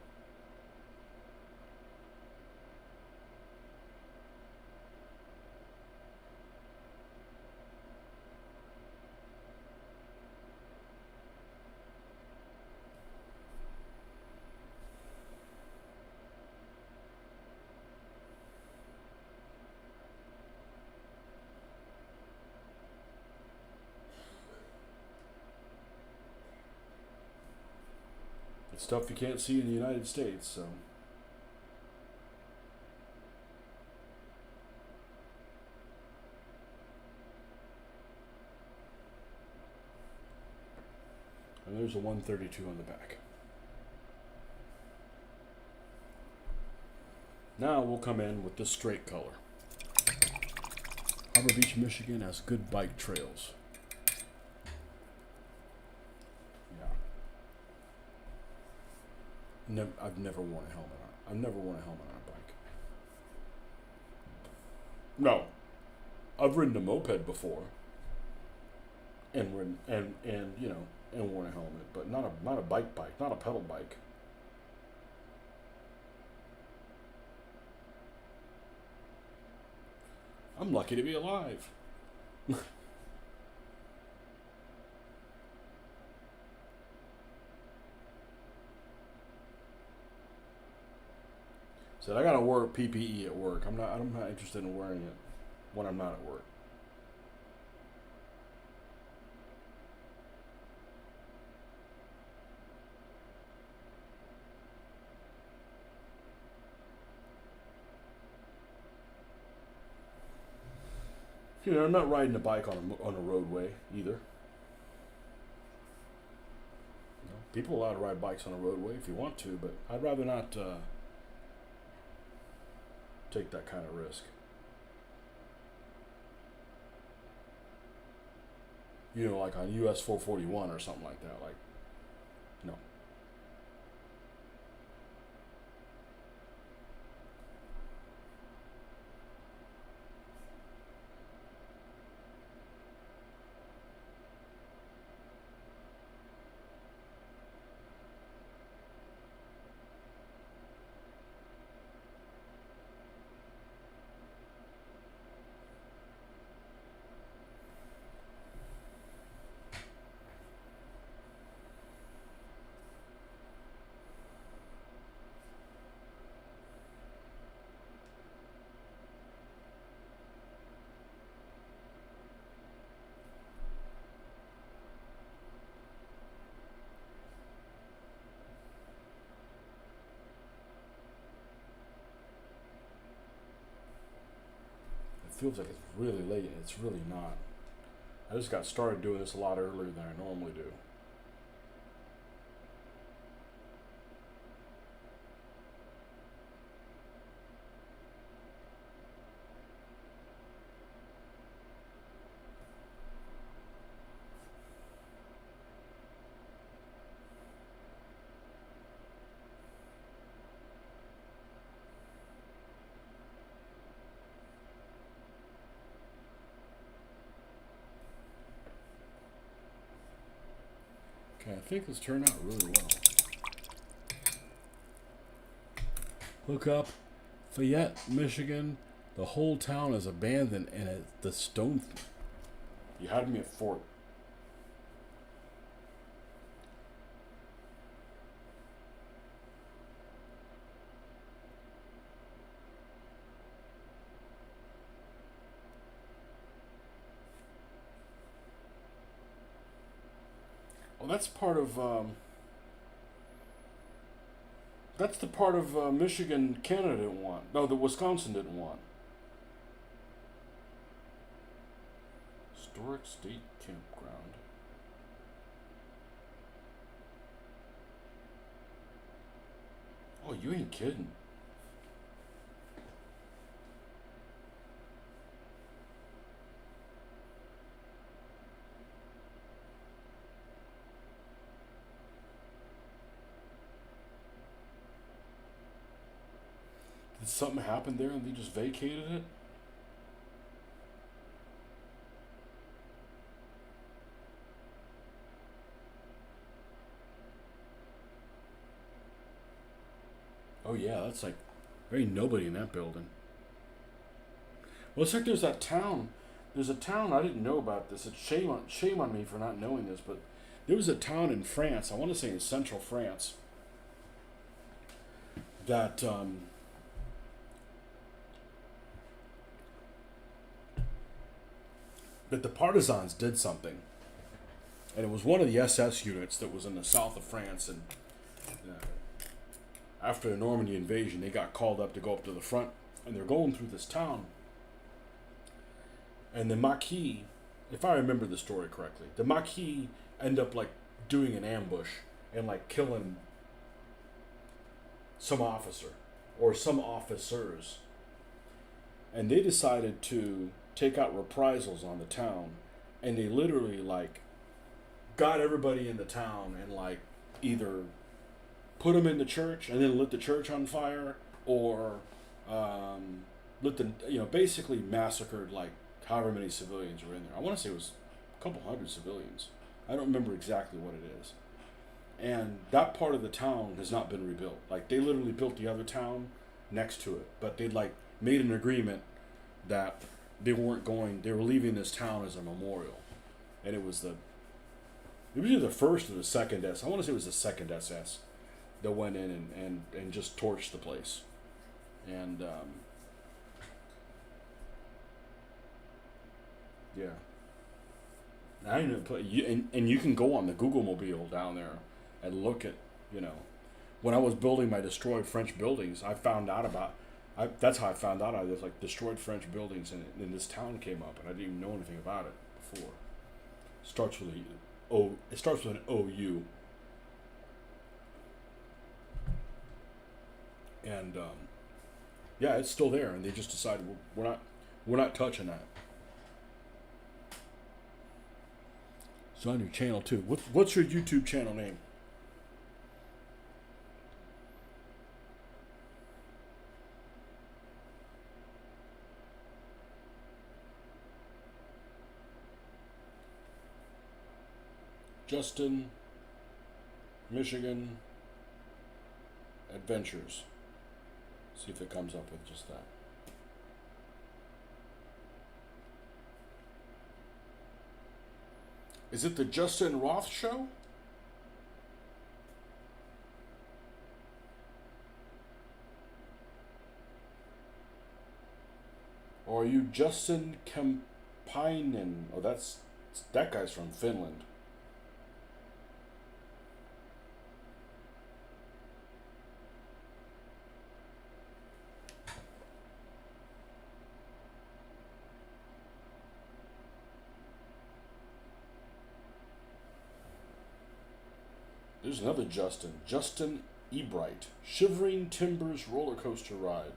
It's stuff you can't see in the United States, so. And there's a 132 on the back. Now we'll come in with this straight color. Harbor Beach, Michigan has good bike trails. I've never worn a helmet on. I've never worn a helmet on a bike. No, I've ridden a moped before, and worn a helmet, but not a bike, not a pedal bike. I'm lucky to be alive. Said I gotta wear PPE at work. I'm not interested in wearing it when I'm not at work. I'm not riding a bike on a roadway either. People are allowed to ride bikes on a roadway if you want to, but I'd rather not take that kind of risk. Like on US 441 or something like that. Like, no. Feels like it's really late, and it's really not. I just got started doing this a lot earlier than I normally do. Okay, I think this turned out really well. Hook up, Fayette, Michigan, The whole town is abandoned, and the stone. You had me at fort. Well, that's part of. That's the part of Michigan Canada didn't want. No, the Wisconsin didn't want. Historic State Campground. Oh, you ain't kidding. Did something happen there and they just vacated it? Oh yeah, that's like there ain't nobody in that building. Well, it's like there's that town. There's a town I didn't know about this. It's shame on me for not knowing this, but there was a town in France. I want to say in central France that that the partisans did something, and it was one of the SS units that was in the south of France, and uh, after the Normandy invasion, they got called up to go up to the front, and they're going through this town. And the Maquis, if I remember the story correctly, the Maquis end up like doing an ambush and like killing some officer or some officers. And they decided to take out reprisals on the town, and they literally like got everybody in the town and like either put them in the church and then lit the church on fire, or lit the basically massacred like however many civilians were in there. I want to say it was a couple hundred civilians. I don't remember exactly what it is. And that part of the town has not been rebuilt. Like they literally built the other town next to it, but they'd like made an agreement that they were leaving this town as a memorial. And it was either the first or the second SS. I want to say it was the second SS that went in and just torched the place. And yeah. I know, and you can go on the Google Mobile down there and look at, when I was building my destroyed French buildings, I found out about, that's how I found out I was like destroyed French buildings, and this town came up, and I didn't even know anything about it before. It starts with an OU. And yeah, it's still there, and they just decided we're not touching that. It's on your channel too. What's your YouTube channel name? Justin Michigan Adventures. See if it comes up with just that. Is it the Justin Roth show? Or are you Justin Kampainen? Oh, that guy's from Finland. There's another Justin Ebright, Shivering Timbers roller coaster ride.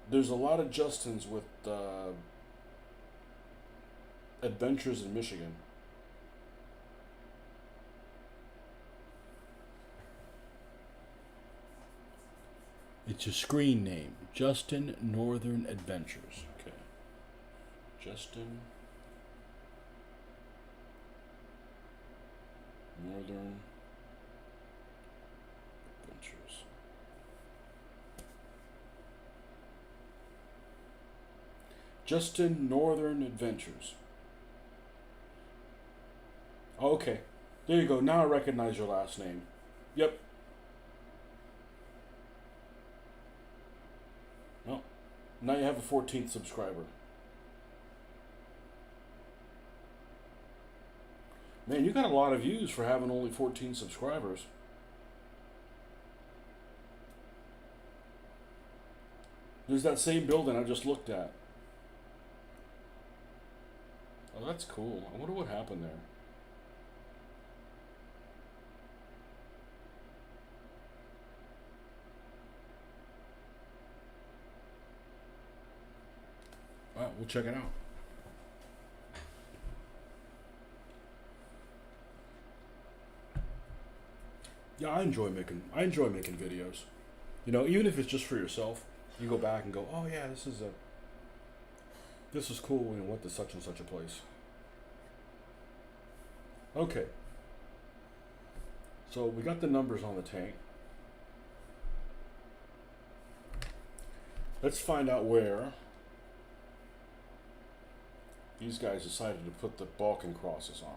There's a lot of Justins with adventures in Michigan. It's a screen name, Justin Northern Adventures. Okay. Justin Northern Justin Northern Adventures. Oh, okay. There you go. Now I recognize your last name. Yep. No. Now you have a 14th subscriber. Man, you got a lot of views for having only 14 subscribers. There's that same building I just looked at. Oh, that's cool. I wonder what happened there. All right, we'll check it out. Yeah, I enjoy making videos. You know, even if it's just for yourself, you go back and go, oh yeah, this is cool when you went to such and such a place. Okay. So we got the numbers on the tank. Let's find out where these guys decided to put the Balkan crosses on.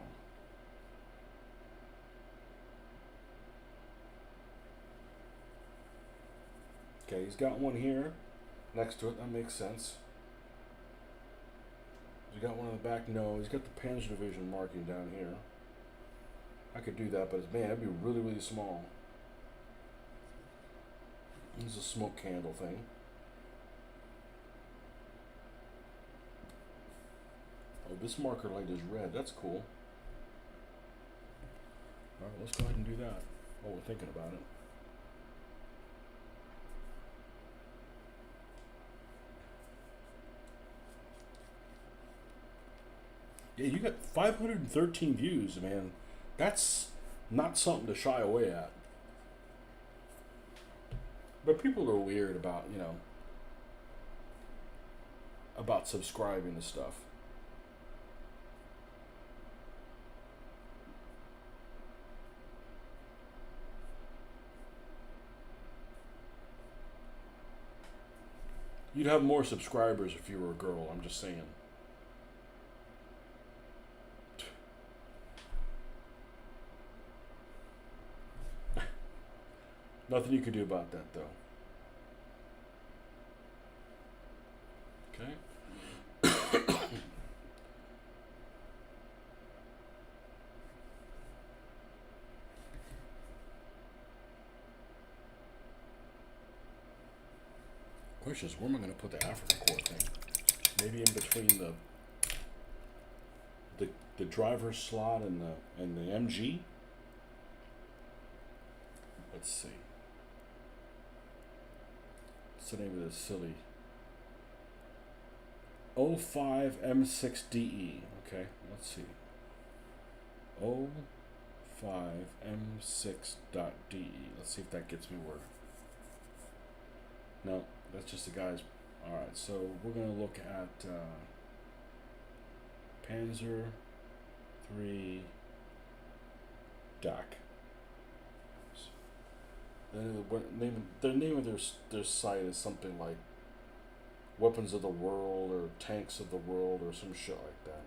Okay, he's got one here next to it. That makes sense. He's got one on the back. No, he's got the Panzer Division marking down here. I could do that, but man, that'd be really, really small. This is a smoke candle thing. Oh, this marker light is red. That's cool. All right, let's go ahead and do that while we're thinking about it. Yeah, you got 513 views, man. That's not something to shy away at. But people are weird about, you know, about subscribing to stuff. You'd have more subscribers if you were a girl, I'm just saying. Nothing you could do about that, though. Okay. Question is, where am I going to put the Afrika Korps thing? Maybe in between the driver's slot and the MG. Let's see. What's the name of this silly? 05 M6DE. Okay, let's see. 05 M6.DE. Let's see if that gets me where. No, that's just the guys. Alright, so we're going to look at Panzer 3 DAC. The name of their site is something like Weapons of the World or Tanks of the World or some shit like that.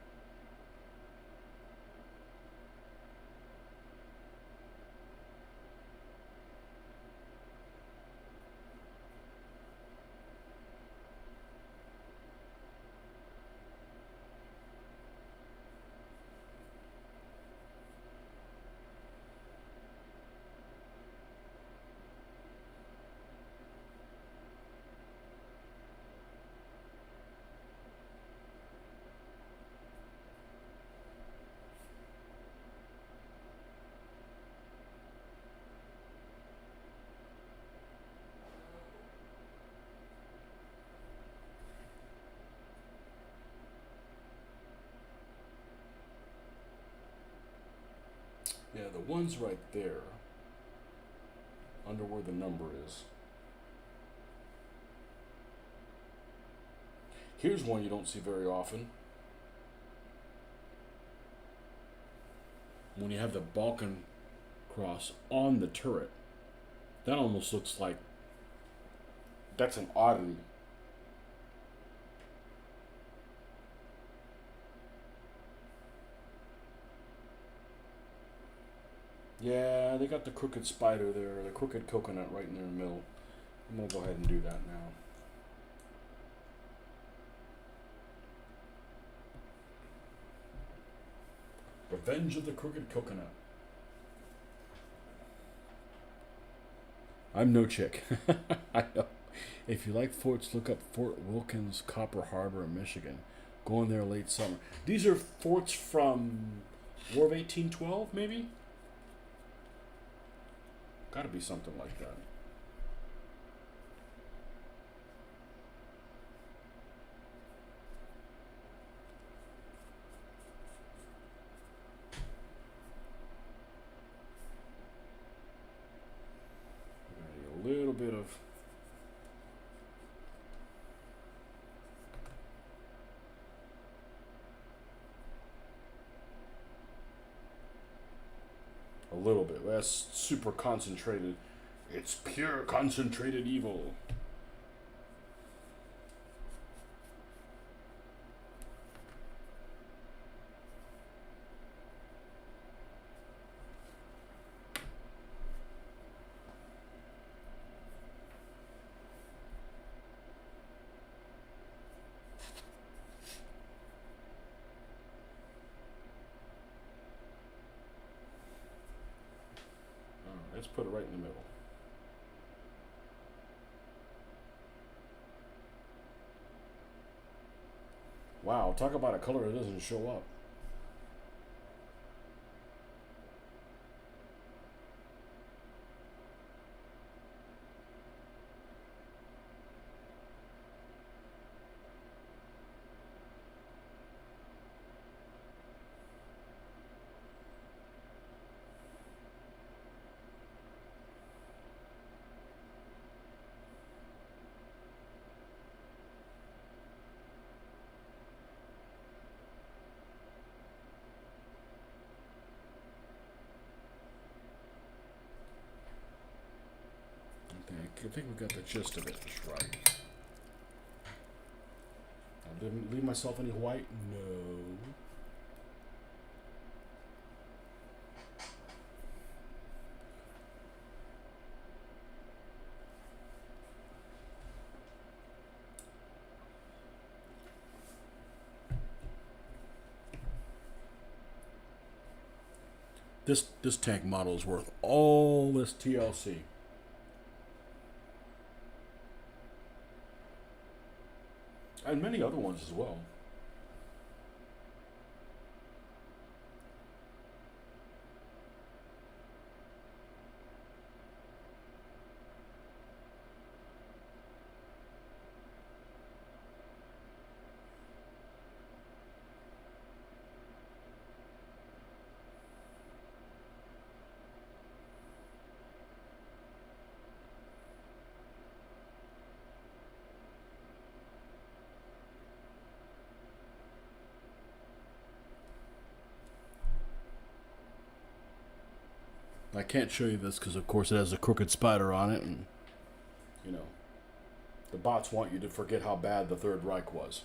Yeah, the one's right there, under where the number is. Here's one you don't see very often. When you have the Balkan cross on the turret, that almost looks like that's an oddity. Yeah, they got the crooked spider there, the crooked coconut right in their middle. I'm going to go ahead and do that now. Revenge of the Crooked Coconut. I'm no chick. I know. If you like forts, look up Fort Wilkins, Copper Harbor, Michigan. Go in there late summer. These are forts from War of 1812, maybe? Gotta be something like that. A little bit of little bit. That's super concentrated. It's pure concentrated evil. Let's put it right in the middle. Wow, talk about a color that doesn't show up. I think we got the gist of it just right. I didn't leave myself any white? No. This tank model is worth all this TLC. And many other ones as well. I can't show you this because, of course, it has a crooked spider on it, and you know, the bots want you to forget how bad the Third Reich was.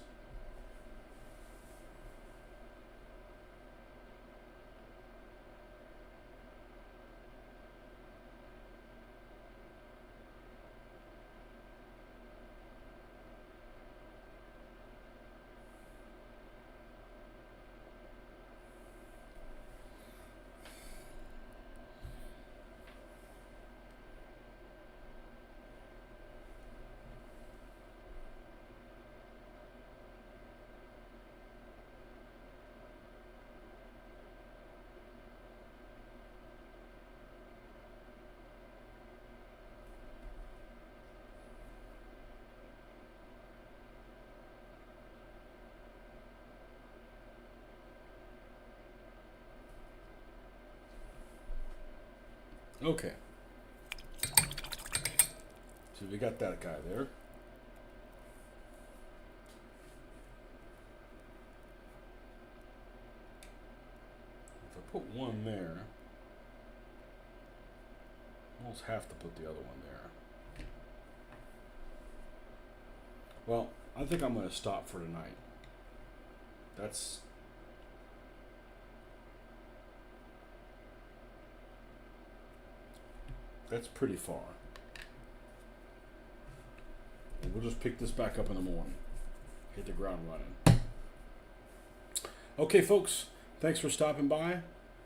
Okay. So we got that guy there. If I put one there, I almost have to put the other one there. Well, I think I'm going to stop for tonight. That's That's pretty far. And we'll just pick this back up in the morning. Hit the ground running. Okay, folks, thanks for stopping by.